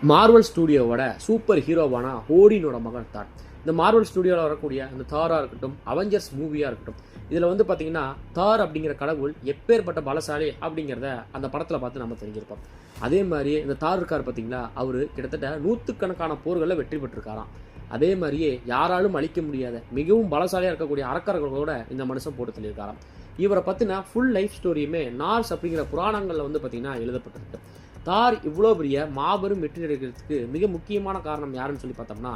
Marvel ஸ்டுடியோவோட super ஹீரோவான ஓடினோட மகன் தார். இந்த மார்வல் ஸ்டுடியோவில் வரக்கூடிய இந்த தாராக இருக்கட்டும், அவெஞ்சர்ஸ் மூவியாக இருக்கட்டும், இதில் வந்து பார்த்தீங்கன்னா தார் அப்படிங்கிற கடவுள் எப்பேற்பட்ட பலசாலி அப்படிங்கிறத அந்த படத்தில் பார்த்து நம்ம தெரிஞ்சிருப்போம். அதே மாதிரி இந்த தார் இருக்கார் பார்த்தீங்களா, அவர் கிட்டத்தட்ட நூற்றுக்கணக்கான போர்களில் வெற்றி பெற்றிருக்காராம். அதே மாதிரியே யாராலும் அழிக்க முடியாத மிகவும் பலசாலியாக இருக்கக்கூடிய அரக்கர்களோட இந்த மனுஷன் போட்டு சொல்லியிருக்காராம். இவரை பற்றின ஃபுல் லைஃப் ஸ்டோரியுமே நார்ஸ் அப்படிங்கிற புராணங்களில் வந்து பார்த்தீங்கன்னா எழுதப்பட்டிருக்கு. தார் இவ்வளோ பெரிய மாபெரும் வெற்றி அடைகிறதுக்கு மிக முக்கியமான காரணம் யாருன்னு சொல்லி பார்த்தோம்னா,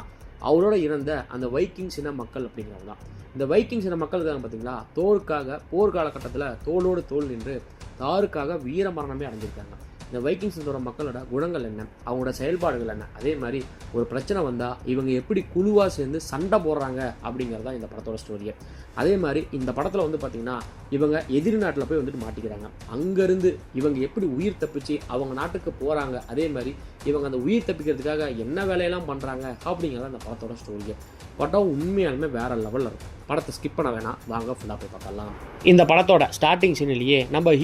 அவரோட இறந்த அந்த வைக்கிங்ஸ் இன மக்கள் அப்படிங்கிறவங்க தான். இந்த வைக்கிங்ஸ் இன மக்கள் இருக்காங்க பார்த்தீங்களா, தோருக்காக போர்க்காலகட்டத்தில் தோளோடு தோல் நின்று தாருக்காக வீர மரணமே அடைஞ்சிருக்காங்க. இந்த வைக்கிங்ஸோட மக்களோட குணங்கள் என்ன, அவங்களோட செயல்பாடுகள் என்ன, அதே மாதிரி ஒரு பிரச்சனை வந்தால் இவங்க எப்படி குழுவாக சேர்ந்து சண்டை போடுறாங்க அப்படிங்கிறதா இந்த படத்தோட ஸ்டோரியை. அதே மாதிரி இந்த படத்தில் வந்து பார்த்திங்கன்னா இவங்க எதிரி நாட்டில் போய் வந்துட்டு மாட்டிக்கிறாங்க. அங்கேருந்து இவங்க எப்படி உயிர் தப்பிச்சு அவங்க நாட்டுக்கு போகிறாங்க, அதே மாதிரி இவங்க அந்த உயிர் தப்பிக்கிறதுக்காக என்ன வேலையெல்லாம் பண்ணுறாங்க அப்படிங்கிறத அந்த படத்தோட ஸ்டோரியை. படம் உண்மையாலுமே வேறு லெவலில் இருக்கும். படத்தை ஸ்கிப் பண்ண வேணாம், வாங்க ஃபுல்லாக போய் பார்க்கலாம். இந்த படத்தோட ஸ்டார்டிங் சீனிலேயே நம்ம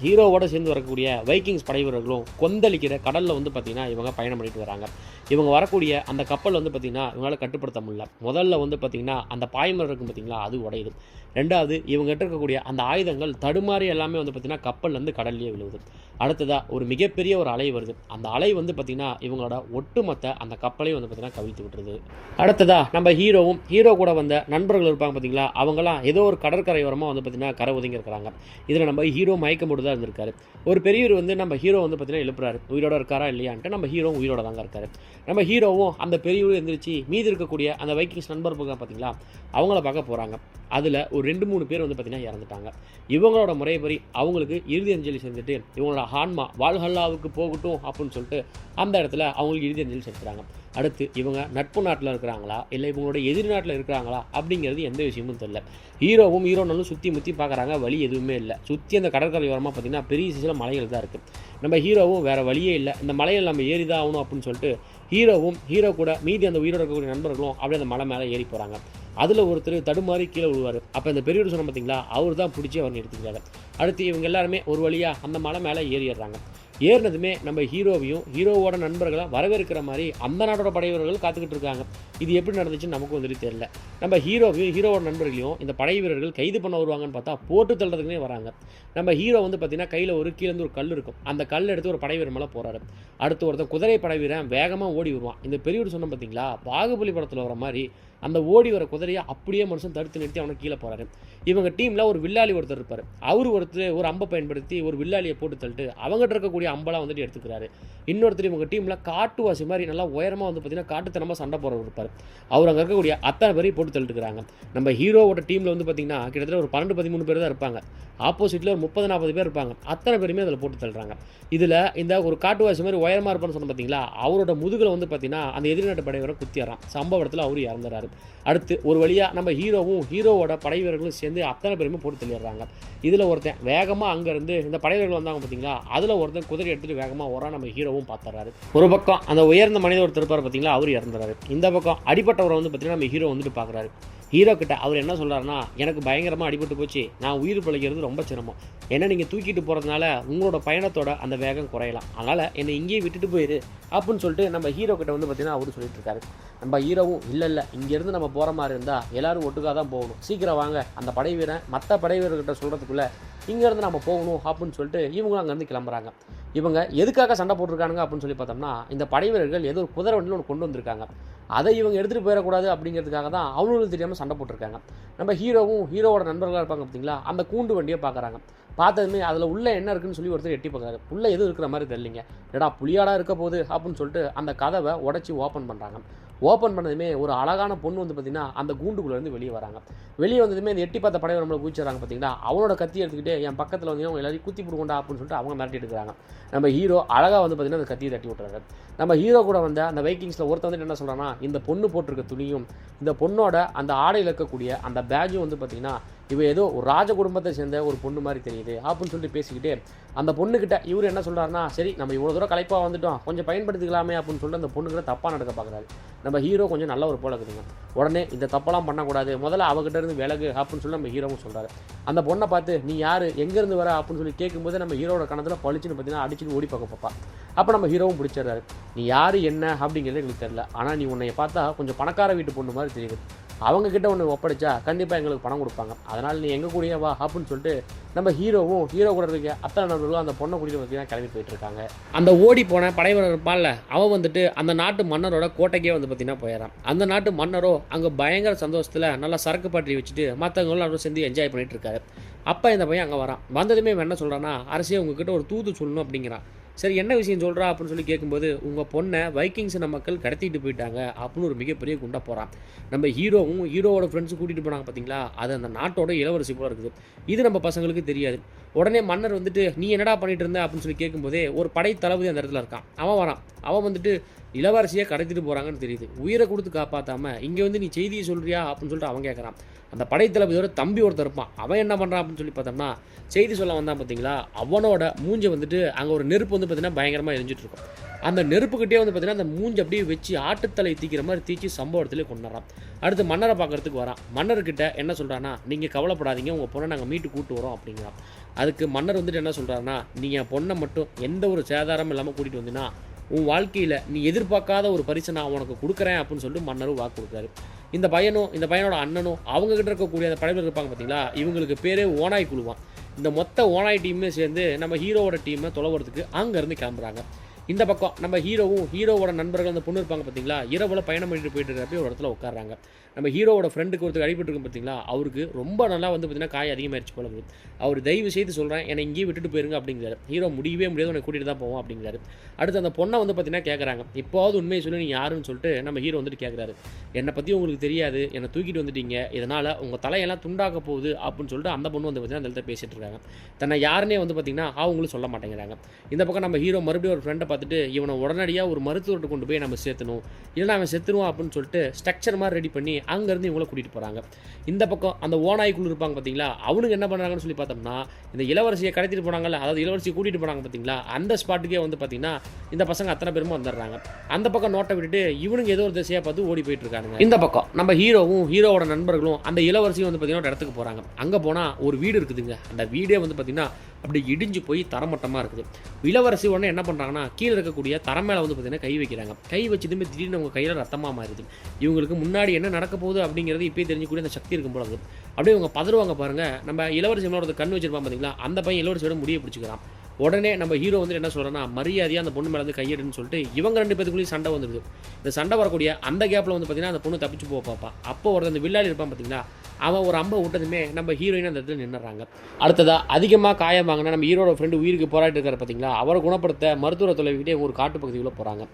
ஹீரோவோட சேர்ந்து வரக்கூடிய வைக்கிங்ஸ் படை வீரர்களும் கொந்தளிக்கிற கடலில் வந்து பார்த்திங்கன்னா இவங்க பயணம் பண்ணிட்டு வராங்க. இவங்க வரக்கூடிய அந்த கப்பல் வந்து பார்த்திங்கன்னா இவங்களால் கட்டுப்படுத்த முடியல. முதல்ல வந்து பார்த்திங்கன்னா அந்த பாய்மரம் இருக்கும் பார்த்திங்களா, அது உடையுது. ரெண்டாவது இவங்ககிட்ட இருக்கக்கூடிய அந்த ஆயுதங்கள் தடுமாறி எல்லாமே வந்து பார்த்திங்கன்னா கப்பல்லேருந்து கடல்லையே விழுவுது. அடுத்ததாக ஒரு மிகப்பெரிய ஒரு அலை வருது. அந்த அலை வந்து பார்த்திங்கன்னா இவங்களோட ஒட்டுமொத்த அந்த கப்பலையும் வந்து பார்த்திங்கன்னா கவிழ்த்து விட்டுருது. அடுத்ததாக நம்ம ஹீரோ கூட வந்த நண்பர்கள் இருப்பாங்க பார்த்திங்களா, அவங்களாம் ஏதோ ஒரு கடற்கரை ஓரமாக வந்து பார்த்திங்கன்னா கரை ஒதுங்கி இருக்கிறாங்க. இதில் நம்ம ஹீரோ மயக்கம் போட்டு தான் இருந்திருக்காரு. ஒரு பெரியவர் வந்து நம்ம ஹீரோ வந்து பார்த்திங்கன்னா எழுப்புறாரு, உயிரோட இருக்காரா இல்லையான்ட்டு. நம்ம ஹீரோ உயிரோட தாங்க இருக்காரு. நம்ம ஹீரோவும் அந்த பெரியவரும் எந்திரிச்சு மீதி இருக்கக்கூடிய அந்த வைக்கிங்ஸ் நண்பர் பார்த்திங்களா, அவங்கள பார்க்க போகிறாங்க. அதில் ஒரு 2-3 பேர் வந்து பார்த்திங்கன்னா இறந்துட்டாங்க. இவங்களோட முறைப்படி அவங்களுக்கு இறுதி அஞ்சலி செஞ்சுட்டு இவங்களோட ஆன்மா வால்ஹல்லாவுக்கு போகட்டும் அப்படின்னு சொல்லிட்டு அந்த இடத்துல அவங்களுக்கு இறுதி அஞ்சலி செலுத்துகிறாங்க. அடுத்து இவங்க நட்பு நாட்டில் இருக்கிறாங்களா இல்லை இவங்களோட எதிரி நாட்டில் இருக்கிறாங்களா அப்படிங்கிறது எந்த விஷயமும் தெரியல. ஹீரோனாலும் சுற்றி முற்றி பார்க்குறாங்க, வழி எதுவுமே இல்லை. சுற்றி அந்த கடற்கரை ஓரமாக பார்த்திங்கன்னா பெரிய சில மலைகள் தான் இருக்குது. நம்ம ஹீரோவும் வேறு வழியே இல்லை, இந்த மலையில் நம்ம ஏறி தான் ஆகணும் அப்படின்னு சொல்லிட்டு ஹீரோ கூட மீதி அந்த உயிரோட இருக்கக்கூடிய நண்பர்களும் அப்படியே அந்த மலை மேலே ஏறி போகிறாங்க. அதில் ஒருத்தர் தடுமாறி கீழே விழுவார். அப்போ இந்த பெரியவர் சொன்ன பார்த்தீங்களா, அவர் தான் பிடிச்சி அவர் நிறுத்திக்கிறாரு. அடுத்து இவங்க எல்லாருமே ஒரு வழியாக அந்த மலை மேலே ஏறிடுறாங்க. ஏறினதுமே நம்ம ஹீரோவோட நண்பர்களை வரவேற்கிற மாதிரி அந்த நாட்டோட படைவீரர்கள் காத்துக்கிட்டு இருக்காங்க. இது எப்படி நடந்துச்சுன்னு நமக்கு வந்துட்டு தெரியல. நம்ம ஹீரோவோட நண்பர்களையும் இந்த படை வீரர்கள் கைது பண்ண வருவாங்கன்னு பார்த்தா போட்டு தள்ளுறதுக்குனே வராங்க. நம்ம ஹீரோ வந்து பார்த்தீங்கன்னா கையில் கீழேருந்து ஒரு கல் இருக்கும். அந்த கல் எடுத்து ஒரு படை வீரர் மேலே போகிறாரு. அடுத்து ஒருத்தர் குதிரை படை வீரன் வேகமாக ஓடி வருவான். இந்த பெரியவர் சொன்ன பார்த்தீங்களா, பாகுபலி படத்தில் வர மாதிரி அந்த ஓடி வர குதிரையை அப்படியே மனுஷன் தடுத்து நிறுத்தி அவனை கீழே போகிறாரு. இவங்க டீமில் ஒரு வில்லாளி ஒருத்தர் இருப்பார். ஒருத்தர் ஒரு அம்பை பயன்படுத்தி ஒரு வில்லாளியை போட்டு தள்ளிட்டு அவங்ககிட்ட இருக்கக்கூடிய அம்பெல்லாம் வந்துட்டு எடுத்துக்கிறாரு. இன்னொருத்தர் இவங்க டீமில் காட்டுவாசி மாதிரி நல்லா உயரமாக வந்து பார்த்தீங்கன்னா காட்டுத்தனமாக சண்டை போடுறவர் இருப்பார். அவர் அங்கே இருக்கக்கூடிய அத்தனை பேரையும் போட்டு தள்ளிட்டுக்கிறாங்க. நம்ம ஹீரோவோட டீமில் வந்து பார்த்திங்கன்னா கிட்டத்தட்ட ஒரு 12-13 பேர் தான் இருப்பாங்க. ஆப்போசிட்டில் ஒரு 30-40 பேர் இருப்பாங்க. அத்தனை பேருமே அதில் போட்டு தள்ளுறாங்க. இதில் இந்த ஒரு காட்டுவாசி மாதிரி உயரமாக இருப்பான்னு சொன்ன பார்த்தீங்களா, அவரோட முதுகில் வந்து பார்த்தீங்கன்னா அந்த எதிர்நாட்டு படைவரை குத்திடுறான். சம்பவத்தில் அவர் இறந்துறாரு. அடுத்து ஒரு வழியாக நம்ம ஹீரோவோட படை வீரர்களும் சேர்ந்து அத்தனை பேருமே போட்டு தள்ளிடுறாங்க. இதில் ஒருத்தன் வேகமாக அங்கேருந்து இந்த படை வீரர்கள் வந்தாங்க பார்த்தீங்களா, அதில் ஒருத்தன் குதிரை எடுத்துகிட்டு வேகமாக வர நம்ம ஹீரோவும் பார்த்துறாரு. ஒரு பக்கம் அந்த உயர்ந்த மனித ஒருத்தர் இருப்பார் பார்த்தீங்களா, அவர் இறந்துறாரு. இந்த பக்கம் அடிப்பட்டவரை வந்து பார்த்தீங்கன்னா நம்ம ஹீரோ வந்துட்டு பார்க்குறாரு. ஹீரோ கிட்ட அவர் என்ன சொல்கிறாருன்னா, எனக்கு பயங்கரமாக அடிபட்டு போச்சு, நான் உயிர் பிழைக்கிறது ரொம்ப சிரமம், ஏன்னா நீங்கள் தூக்கிட்டு போகிறதுனால உங்களோட பயணத்தோட அந்த வேகம் குறையலாம், அதனால் என்னை இங்கேயே விட்டுட்டு போயிரு அப்படின்னு சொல்லிட்டு நம்ம ஹீரோ கிட்ட வந்து பார்த்தீங்கன்னா அவர் சொல்லிட்டு இருக்காரு. நம்ம ஹீரோவும் இல்லை இங்கேருந்து நம்ம போகிற மாதிரி இருந்தால் எல்லோரும் ஒட்டுக்காக தான் போகணும், சீக்கிரம் வாங்க, அந்த படை வீரன் மற்ற படை வீரர்கிட்ட சொல்கிறதுக்குள்ளே இங்கேருந்து நம்ம போகணும் அப்படின்னு சொல்லிட்டு இவங்களும் அங்கேருந்து கிளம்புறாங்க. இவங்க எதுக்காக சண்டை போட்டிருக்கானுங்க அப்படின்னு சொல்லி பார்த்தோம்னா, இந்த படை வீரர்கள் ஏதோ ஒரு குதிரை வண்டியில் ஒன்று கொண்டு வந்திருக்காங்க, அதை இவங்க எடுத்துகிட்டு போயிடக்கூடாது அப்படிங்கிறதுக்காக தான் அவங்களுக்கு தெரியாமல் சண்டை போட்டிருக்காங்க. நம்ம ஹீரோவோட நண்பர்களாக இருப்பாங்க பார்த்தீங்களா, அந்த கூண்டு வண்டியை பார்க்குறாங்க. பார்த்ததுமே அதில் உள்ள என்ன இருக்குன்னு சொல்லி ஒருத்தர் எட்டி பார்க்குறாரு. உள்ளே எதுவும் இருக்கிற மாதிரி தெரியலிங்க. ஏடா புளியாடா இருக்க போகுது அப்படின்னு சொல்லிட்டு அந்த கதவை உடச்சி ஓப்பன் பண்ணுறாங்க. ஓப்பன் பண்ணதுமே ஒரு அழகான பொண்ணு வந்து பார்த்திங்கன்னா அந்த கூண்டுக்குள்ளேருந்து வெளியே வராங்க. வெளியே வந்ததுமே இந்த எட்டி பார்த்த படையை நம்மளை பூச்சிடுறாங்க பார்த்தீங்களா, அவனோட கத்தி எடுத்துக்கிட்டு என் பக்கத்தில் வந்து அவங்க எல்லாரையும் குத்தி போடுவோண்டா அப்படின்னு சொல்லிட்டு அவங்க மிரட்டி எடுக்கிறாங்க. நம்ம ஹீரோ அழகாக வந்து பார்த்திங்கன்னா அந்த கத்தியை தட்டி விட்டுறாரு. நம்ம ஹீரோ கூட வந்த அந்த வைக்கிங்ஸில் ஒருத்தர் வந்துட்டு என்ன சொல்கிறான்னா, இந்த பொண்ணு போட்டிருக்க துணியும் இந்த பொண்ணோட அந்த ஆடையில் இருக்கக்கூடிய அந்த பேஜும் வந்து பார்த்திங்கன்னா இவ ஏதோ ஒரு ராஜ குடும்பத்தை சேர்ந்த ஒரு பொண்ணு மாதிரி தெரியுது அப்படின்னு சொல்லிட்டு பேசிக்கிட்டு அந்த பொண்ணுக்கிட்ட இவர் என்ன சொல்கிறாருன்னா, சரி நம்ம இவ்வளோ தூரம் களைப்பாக வந்துட்டோம், கொஞ்சம் பயன்படுத்திக்கலாமே அப்படின்னு சொல்லிட்டு அந்த பொண்ணுக்கிட்ட தப்பாக நடக்க பார்க்குறாரு. நம்ம ஹீரோ கொஞ்சம் நல்ல ஒரு போல இருக்குதுங்க. உடனே இந்த தப்பெல்லாம் பண்ணக்கூடாது, முதல்ல அவகிட்ட இருந்து விலகு அப்படின்னு சொல்லி நம்ம ஹீரோவும் சொல்கிறாரு. அந்த பொண்ணை பார்த்து நீ யார், எங்கேருந்து வர அப்படின்னு சொல்லி கேட்கும்போது நம்ம ஹீரோட கணத்தில் பளிச்சுன்னு பார்த்தீங்கன்னா அடிச்சுன்னு ஓடி பார்க்க பார்ப்பா. அப்போ நம்ம ஹீரோவும் பிடிச்சிடுறாரு. நீ யார் என்ன அப்படிங்கிறது எங்களுக்கு தெரியல, ஆனால் நீ உன்னை பார்த்தா கொஞ்சம் பணக்கார வீட்டு பொண்ணு மாதிரி தெரியுது, அவங்கக்கிட்ட ஒன்று ஒப்படைச்சா கண்டிப்பாக எங்களுக்கு பணம் கொடுப்பாங்க, அதனால் நீ எங்கே கூடிய வா அப்படின்னு சொல்லிட்டு நம்ம ஹீரோவும் ஹீரோ கூட இருக்க அத்தனை நபர்களும் அந்த பொண்ணை கூட்டிகிட்டு பார்த்தீங்கன்னா கிளம்பி போயிட்டுருக்காங்க. அந்த ஓடி போன படைவீரர் இருப்பான்ல, அவன் வந்துட்டு அந்த நாட்டு மன்னரோட கோட்டைக்கே வந்து பார்த்தீங்கன்னா போயிடறான். அந்த நாட்டு மன்னரோ அங்கே பயங்கர சந்தோஷத்தில் நல்லா சரக்கு பாட்டி வச்சுட்டு மற்றவங்களும் சேர்ந்து என்ஜாய் பண்ணிகிட்டு இருக்காரு. அப்போ இந்த பையன் அங்கே வரான். வந்ததுமே என்ன சொல்கிறான்னா, அரசியை உங்ககிட்ட ஒரு தூது சொல்லணும் அப்படிங்கிறான். சரி என்ன விஷயம் சொல்கிறா அப்படின்னு சொல்லி கேட்கும்போது, உங்கள் பொண்ணை வைக்கிங்ஸ் மக்கள் கடத்திட்டு போயிட்டாங்க அப்படின்னு ஒரு மிகப்பெரிய குண்டா போகிறான். நம்ம ஹீரோவும் ஹீரோவோட ஃப்ரெண்ட்ஸும் கூட்டிகிட்டு போனாங்க பார்த்தீங்களா, அது அந்த நாட்டோட இளவரசி போல இருக்குது. இது நம்ம பசங்களுக்கு தெரியாது. உடனே மன்னர் வந்துட்டு நீ என்னடா பண்ணிட்டு இருந்த அப்படின்னு சொல்லி கேட்கும்போதே ஒரு படை தளபதி அந்த இடத்துல இருக்கான். அவன் வரான். அவன் வந்துட்டு இளவரசியை கடத்திட்டு போகிறாங்கன்னு தெரியுது, உயிரை கொடுத்து காப்பாற்றாம இங்கே வந்து நீ செய்தியை சொல்கிறியா அப்படின்னு சொல்லிட்டு அவன் கேட்குறான். அந்த படைத்தளபதியோட தம்பி ஒருத்தர் இருப்பான். அவன் என்ன பண்ணுறான் அப்படின்னு சொல்லி பார்த்தோம்னா, செய்தி சொல்ல வந்தான் பார்த்தீங்களா, அவனோட மூஞ்சை வந்துட்டு அங்கே ஒரு நெருப்பு வந்து பார்த்தீங்கன்னா பயங்கரமாக எரிஞ்சிட்டு இருக்கும். அந்த நெருப்புக்கிட்டே வந்து பார்த்தீங்கன்னா அந்த மூஞ்சி அப்படியே வச்சு ஆட்டுத்தலை தீக்கிற மாதிரி தீச்சி சம்பவத்திலே கொண்டுறான். அடுத்து மன்னரை பார்க்கறதுக்கு வரான். மன்னர்கிட்ட என்ன சொல்கிறான்னா, நீங்கள் கவலைப்படாதீங்க, உங்கள் பொண்ணை நாங்கள் மீட்டு கூட்டு வரோம் அப்படிங்கிறான். அதுக்கு மன்னர் வந்துட்டு என்ன சொல்கிறாருன்னா, நீங்கள் என் பொண்ணை மட்டும் எந்த ஒரு சேதாரமும் இல்லாமல் கூட்டிகிட்டு வந்தீங்கன்னா உன் வாழ்க்கையில் நீ எதிர்பார்க்காத ஒரு பரிசை நான் உனக்கு கொடுக்குறேன் அப்படின்னு சொல்லிட்டு மன்னரும் வாக்கு கொடுக்குறாரு. இந்த பையனும் இந்த பையனோட அண்ணனும் அவங்ககிட்ட இருக்கக்கூடிய அந்த படைகள் இருப்பாங்க பார்த்தீங்களா, இவங்களுக்கு பேரே ஓனாய் குழுவான். இந்த மொத்த ஓனாய் டீமே சேர்ந்து நம்ம ஹீரோவோட டீமை தொலைவறதுக்கு அங்கேருந்து கிளம்புறாங்க. இந்த பக்கம் நம்ம ஹீரோவும் ஹீரோவோட நண்பர்கள் அந்த பொண்ணு இருப்பாங்க பார்த்தீங்களா, இரவில் பயணம் பண்ணிட்டு போயிட்டு இருக்கப்போ ஒரு இடத்துல உட்காடுறாங்க. நம்ம ஹீரோவோட ஃப்ரெண்டுக்கு ஒருத்தர் அடிபட்டுருக்கும் பார்த்தீங்களா, அவருக்கு ரொம்ப நல்லா வந்து பார்த்தீங்கன்னா காய் அதிகமாகிடுச்சு போல இருக்குது. அவர் தயவு செய்து சொல்கிறேன் என்னை இங்கேயே விட்டுட்டு போயிருங்க அப்படிங்கிறாரு. ஹீரோ முடியவே முடியாது, உன்னை கூட்டிகிட்டு தான் போவோம் அப்படிங்கிறாரு. அடுத்து அந்த பொண்ணை வந்து பார்த்தீங்கன்னா கேட்குறாங்க, இப்போது உண்மையை சொல்லி நீ யாருன்னு சொல்லிட்டு நம்ம ஹீரோ வந்துட்டு கேட்குறாரு. என்னை பற்றி உங்களுக்கு தெரியாது, என்னை தூக்கிட்டு வந்துட்டீங்க, இதனால் உங்கள் தலையெல்லாம் துண்டாக்க போகுது அப்படின்னு சொல்லிட்டு அந்த பொண்ணு வந்து பார்த்தீங்கன்னா அந்த இடத்துல பேசிகிட்டு இருக்காங்க. தன்னை யாருன்னே வந்து பார்த்தீங்கன்னா அவங்களும் சொல்ல மாட்டேங்கிறாங்க. இந்த பக்கம் நம்ம ஹீரோ மறுபடியும் ஒரு ஃப்ரெண்டை பார்த்துட்டு இவனை உடனடியாக ஒரு மருத்துவர்கிட்ட கொண்டு போய் நம்ம சேர்த்தணும், இல்லைனா அவன் செத்துருவான் அப்படின்னு சொல்லிட்டு ஸ்ட்ரக்சர் மாதிரி ரெடி பண்ணி அங்கேருந்து இவங்களை கூட்டிகிட்டு போகிறாங்க. இந்த பக்கம் அந்த ஓனாய்க்குள்ள இருப்பாங்க பார்த்தீங்களா, அவனுக்கு என்ன பண்ணுறாங்கன்னு சொல்லி பார்த்தோம்னா, இந்த இளவரசியை கடத்திட்டு போனாங்கல்ல, அதாவது இளவரசியை கூட்டிகிட்டு போனாங்க பார்த்தீங்களா, அந்த ஸ்பாட்டுக்கே வந்து பார்த்தீங்கன்னா இந்த பசங்க அத்தனை பேருமே வந்துடுறாங்க. அந்த பக்கம் நோட்டை விட்டுட்டு இவனுங்க ஏதோ ஒரு திசையாக பார்த்து ஓடி போயிட்டு இருக்காங்க. இந்த பக்கம் நம்ம ஹீரோவும் ஹீரோவோட நண்பர்களும் அந்த இளவரசியும் வந்து பார்த்தீங்கன்னா ஒரு இடத்துக்கு போகிறாங்க. அங்கே போனால் ஒரு வீடு இருக்குதுங்க. அந்த வீடே வந்து பார்த்தீங்கன்னா அப்படி இடிஞ்சு போய் தரமட்டமாக இருக்குது. இளவரசி உடனே என்ன பண்ணுறாங்கன்னா, கீழே இருக்கக்கூடிய தரம் மேலே வந்து பார்த்தீங்கன்னா கை வைக்கிறாங்க. கை வச்சதுமே திடீர்னு அவங்க கையில் ரத்தமாக மாறுது. இவங்களுக்கு முன்னாடி என்ன நடக்க போகுது அப்படிங்கிறது இப்போயே தெரிஞ்சுக்கூடிய அந்த சக்தி இருக்கும் போல இருக்குது. அப்படியே இவங்க பதறுவாங்க பாருங்கள். நம்ம இளவரசி மேலே கண் வச்சிருப்பான் பார்த்தீங்களா, அந்த பையன் இளவரசியோட முடியை பிடிச்சிக்கிறான். உடனே நம்ம ஹீரோ வந்து என்ன சொல்கிறேன்னா, மரியாதையாக அந்த பொண்ணு மேலே வந்து கையெடுன்னு சொல்லிட்டு இவங்க ரெண்டு பேத்துக்குள்ளேயும் சண்டை வந்துடுது. இந்த சண்டை வரக்கூடிய அந்த கேப்பில் வந்து பார்த்தீங்கன்னா அந்த பொண்ணு தப்பிச்சு போக பார்ப்பா. அப்போ ஒரு அந்த வில்லாளி இருப்பான் பார்த்தீங்களா, அவன் ஒரு அம்பை விட்டதுமே நம்ம ஹீரோயின் அந்த இடத்துல நின்றுறாங்க. அடுத்ததாக அதிகமாக காயம் வாங்கினா நம்ம ஹீரோட ஃப்ரெண்டு உயிருக்கு போராட்டி இருக்காரு பார்த்தீங்களா, அவரை குணப்படுத்த மருத்துவ தொலைவிட்டே ஒரு காட்டு பகுதிக்குள்ளே போகிறாங்க.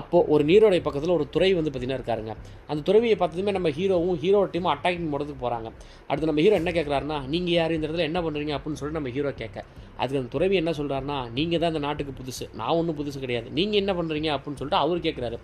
அப்போது ஒரு நீரோடை பக்கத்தில் ஒரு துறை வந்து பார்த்தீங்கன்னா இருக்காருங்க. அந்த துறவியை பார்த்ததுமே நம்ம ஹீரோவும் ஹீரோட டீமும் அட்டாக்கிங் போடுறதுக்கு போகிறாங்க. அடுத்து நம்ம ஹீரோ என்ன கேட்குறாருன்னா, நீங்கள் யார், இந்த இடத்துல என்ன பண்ணுறீங்க அப்படின்னு சொல்லிட்டு நம்ம ஹீரோ கேட்க, அதுக்கு அந்த துறவி என்ன சொல்கிறாருன்னா, நீங்கள் தான் இந்த நாட்டுக்கு புதுசு, நான் ஒன்றும் புதுசு கிடையாது, நீங்கள் என்ன பண்ணுறீங்க அப்படின்னு சொல்லிட்டு அவர் கேட்குறாரு.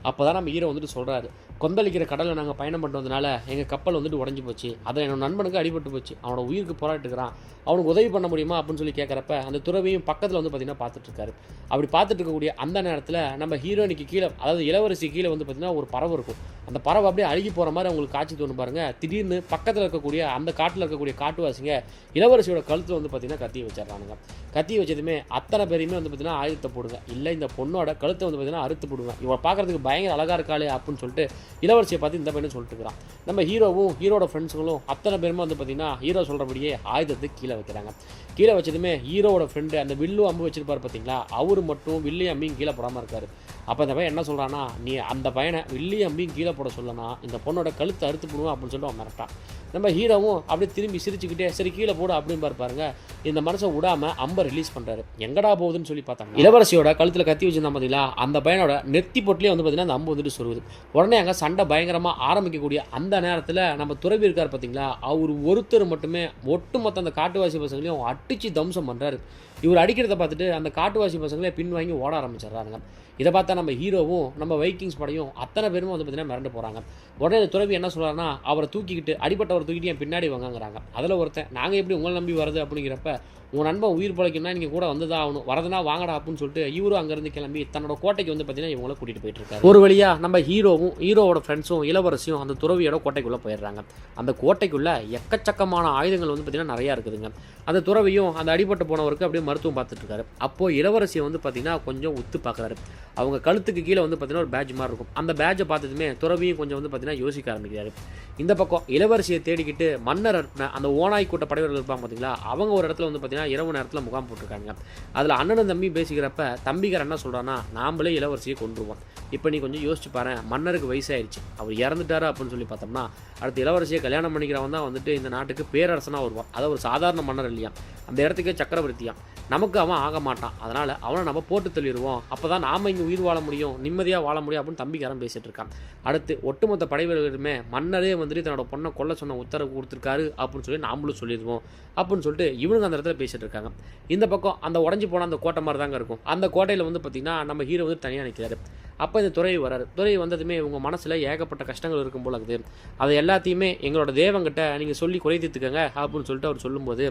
அப்போ தான் நம்ம ஹீரோ வந்துட்டு சொல்கிறாரு, கொந்தளிக்கிற கடலில் நாங்கள் பயணம் பண்ணுறதுனால எங்கள் கப்பல் வந்துட்டு உடஞ்சி போச்சு, அதில் என்னோட நண்பனுக்கு அடிபட்டு போச்சு, அவனோட உயிருக்கு போராட்டுக்கிறான், அவனுக்கு உதவி பண்ண முடியுமா அப்படின்னு சொல்லி கேட்குறப்ப அந்த துறவியும் பக்கத்தில் வந்து பார்த்திங்கன்னா பார்த்துட்ருக்காரு. அப்படி பார்த்துட்டு இருக்கக்கூடிய அந்த நேரத்தில் நம்ம ஹீரோனிக்கு கீழே, அதாவது இளவரசி கீழே வந்து பார்த்திங்கன்னா ஒரு பறவை இருக்கும். அந்த பறவை அப்படியே அழுகி போகிற மாதிரி அவங்களுக்கு காட்சி தோணும் பாருங்கள். திடீர்னு பக்கத்தில் இருக்கக்கூடிய அந்த காட்டில் இருக்கக்கூடிய காட்டுவாசிங்க இளவரசியோட கழுத்தில் வந்து பார்த்திங்கன்னா கத்தி வச்சிடறானுங்க. கத்தி வச்சதுமே அத்தனை பேரையுமே வந்து பார்த்திங்கன்னா ஆயுதத்தை போடுங்க, இல்லை இந்த பொண்ணோட கழுத்தை வந்து பார்த்திங்கன்னா அறுத்து போடுங்க, இவன் பார்க்குறதுக்கு பயங்கர அழகாக இருக்காளே அப்படின்னு சொல்லிட்டு இளவரசியை பார்த்து இந்த பையனும் சொல்லிட்டு இருக்கிறான். நம்ம ஹீரோவும் ஹீரோட ஃப்ரெண்ட்ஸுங்களும் அத்தனை பேருமே வந்து பார்த்திங்கன்னா ஹீரோ சொல்கிறபடியே ஆயுதத்தை கீழே வைக்கிறாங்க. கீழே வச்சதுமே ஹீரோவோட ஃப்ரெண்டு அந்த வில்லும் அம்பு வச்சிருப்பார் பார்த்தீங்களா, அவர் மட்டும் வில்லையும் அம்பியும் கீழே போடாமல் இருக்கார். அப்போ அந்த பையன் என்ன சொல்கிறான்னா, நீ அந்த பையனை வில்லையும் அம்பியும் கீழே போட சொல்லனா இந்த பொண்ணோட கழுத்தை அறுத்து போடுவோம் அப்படின்னு சொல்லிட்டு அவன் மிரட்டான். நம்ம ஹீரோவும் அப்படியே திரும்பி சிரிச்சுக்கிட்டே சரி கீழே போடு அப்படின்னு பாருங்க. இந்த மனுஷன் விடாமல் அம்பை ரிலீஸ் பண்ணுறாரு. எங்கடா போகுதுன்னு சொல்லி பார்த்தாங்க. இளவரசியோட கழுத்தில் கத்தி வச்சிருந்தா பார்த்தீங்களா, அந்த பையனோட நெத்தி பொட்டிலே வந்து பார்த்தீங்கன்னா அந்த அம்பு வந்துட்டு சொருகுது. உடனே அங்கே சண்டை பயங்கரமாக ஆரம்பிக்கக்கூடிய அந்த நேரத்தில் நம்ம துறவி இருக்கார் பார்த்தீங்களா, அவர் ஒருத்தர் மட்டுமே ஒட்டுமொத்த அந்த காட்டுவாசி பசங்களையும் அடித்து தம்சம் பண்ணுறாரு. இவர் அடிக்கிறத பார்த்துட்டு அந்த காட்டுவாசி பசங்களே பின் வாங்கி ஓட ஆரம்பிச்சிடுறாங்க. இதை பார்த்தா நம்ம ஹீரோவும் நம்ம வைக்கிங்ஸ் படையும் அத்தனை பேருமே வந்து பார்த்தீங்கன்னா மிரண்டு போகிறாங்க. உடனே அந்த துறவி என்ன சொல்கிறாருன்னா, அவரை தூக்கிக்கிட்டு அடிப்பட்டவரை தூக்கிட்டு என் பின்னாடி வாங்கங்கிறாங்க. அதில் ஒருத்தன், நாங்கள் எப்படி உங்களை நம்பி வருது அப்படிங்கிறப்ப, உங்கள் நண்பன் உயிர் பிழைக்கணும்னா நீங்கள் கூட வந்து தான் ஆகணும், வரதுனா வாங்கடா அப்படின்னு சொல்லிட்டு இவரும் அங்கேருந்து கிளம்பி தன்னோட கோட்டைக்கு வந்து பார்த்தீங்கன்னா இவங்கள கூட்டிகிட்டு போயிட்டு இருக்காரு. ஒரு வழியாக நம்ம ஹீரோவும் ஹீரோவோட ஃப்ரெண்ட்ஸும் இளவரசியும் அந்த துறவியோட கோட்டைக்குள்ளே போயிடுறாங்க. அந்த கோட்டைக்குள்ளே எக்கச்சக்கமான ஆயுதங்கள் வந்து பார்த்தீங்கன்னா நிறையா இருக்குதுங்க. அந்த துறவியும் அந்த அடிபட்டு போனவருக்கு அப்படியே மருத்துவம் பார்த்துட்டு இருக்காரு. அப்போது இளவரசியை வந்து பார்த்தீங்கன்னா கொஞ்சம் உத்து பார்க்குறாரு. அவங்க கழுத்துக்கு கீழே வந்து பார்த்தீங்கன்னா ஒரு பேட்ஜ் மாதிரி இருக்கும். அந்த பேட்ஜை பார்த்ததுமே துறவியும் கொஞ்சம் வந்து பார்த்தீங்கன்னா யோசிக்க ஆரம்பிக்கிறாரு. இந்த பக்கம் இளவரசியை தேடிக்கிட்டு மன்னர் அந்த ஓனாய் கூட்ட படைவர்கள் இருப்பாங்க பார்த்தீங்களா, அவங்க ஒரு இடத்துல வந்து பார்த்தீங்கன்னா இரவு நேரத்தில் முகாம் போட்டிருக்காங்க. அதில் அண்ணனும் தம்பி பேசிக்கிறப்ப தம்பிக்கார் என்ன சொல்கிறான்னா, நாமளே இளவரசியை கொண்டுருவோம். இப்போ நீ கொஞ்சம் யோசிச்சு பாரு, மன்னருக்கு வயசாயிருச்சு, அவர் இறந்துட்டாரு அப்படின்னு சொல்லி பார்த்தோம்னா அடுத்து இளவரசியை கல்யாணம் பண்ணிக்கிறவன் தான் வந்துட்டு இந்த நாட்டுக்கு பேரரசனாக வருவான். அதை ஒரு சாதாரண மன்னர் இல்லையா, அந்த இடத்துக்கே சக்கரவர்த்தியா. நமக்கு அவன் ஆக மாட்டான், அதனால் அவனை நம்ம போட்டு தள்ளிடுவோம். அப்போ தான் நாம் இங்கே உயிர் வாழ முடியும், நிம்மதியாக வாழ முடியும் அப்படின்னு தம்பிக்காரன் பேசிகிட்டு இருக்கான். அடுத்து ஒட்டுமொத்த படைவீரர்களுமே மன்னரே வந்துட்டு தன்னோட பொண்ணை கொல்ல சொன்ன உத்தரவு கொடுத்துருக்காரு அப்படின்னு சொல்லி நாமளும் சொல்லிடுவோம் அப்படின்னு சொல்லிட்டு இவனுங்க அந்த இடத்துல பேசிகிட்டு இருக்காங்க. இந்த பக்கம் அந்த உடஞ்சி போன அந்த கோட்டை மாதிரி தாங்க இருக்கும். அந்த கோட்டையில் வந்து பார்த்திங்கன்னா நம்ம ஹீரோ வந்து தனியாக நிற்கிறாரு. அப்போ இந்த துறை வராரு. துறை வந்ததுமே உங்கள் மனசில் ஏகப்பட்ட கஷ்டங்கள் இருக்கும் போல இருக்குது, அதை எல்லாத்தையுமே எங்களோட தேவங்கிட்ட நீங்கள் சொல்லி குறை தீர்த்துக்கங்க அப்படின்னு சொல்லிட்டு அவர் சொல்லும்போது,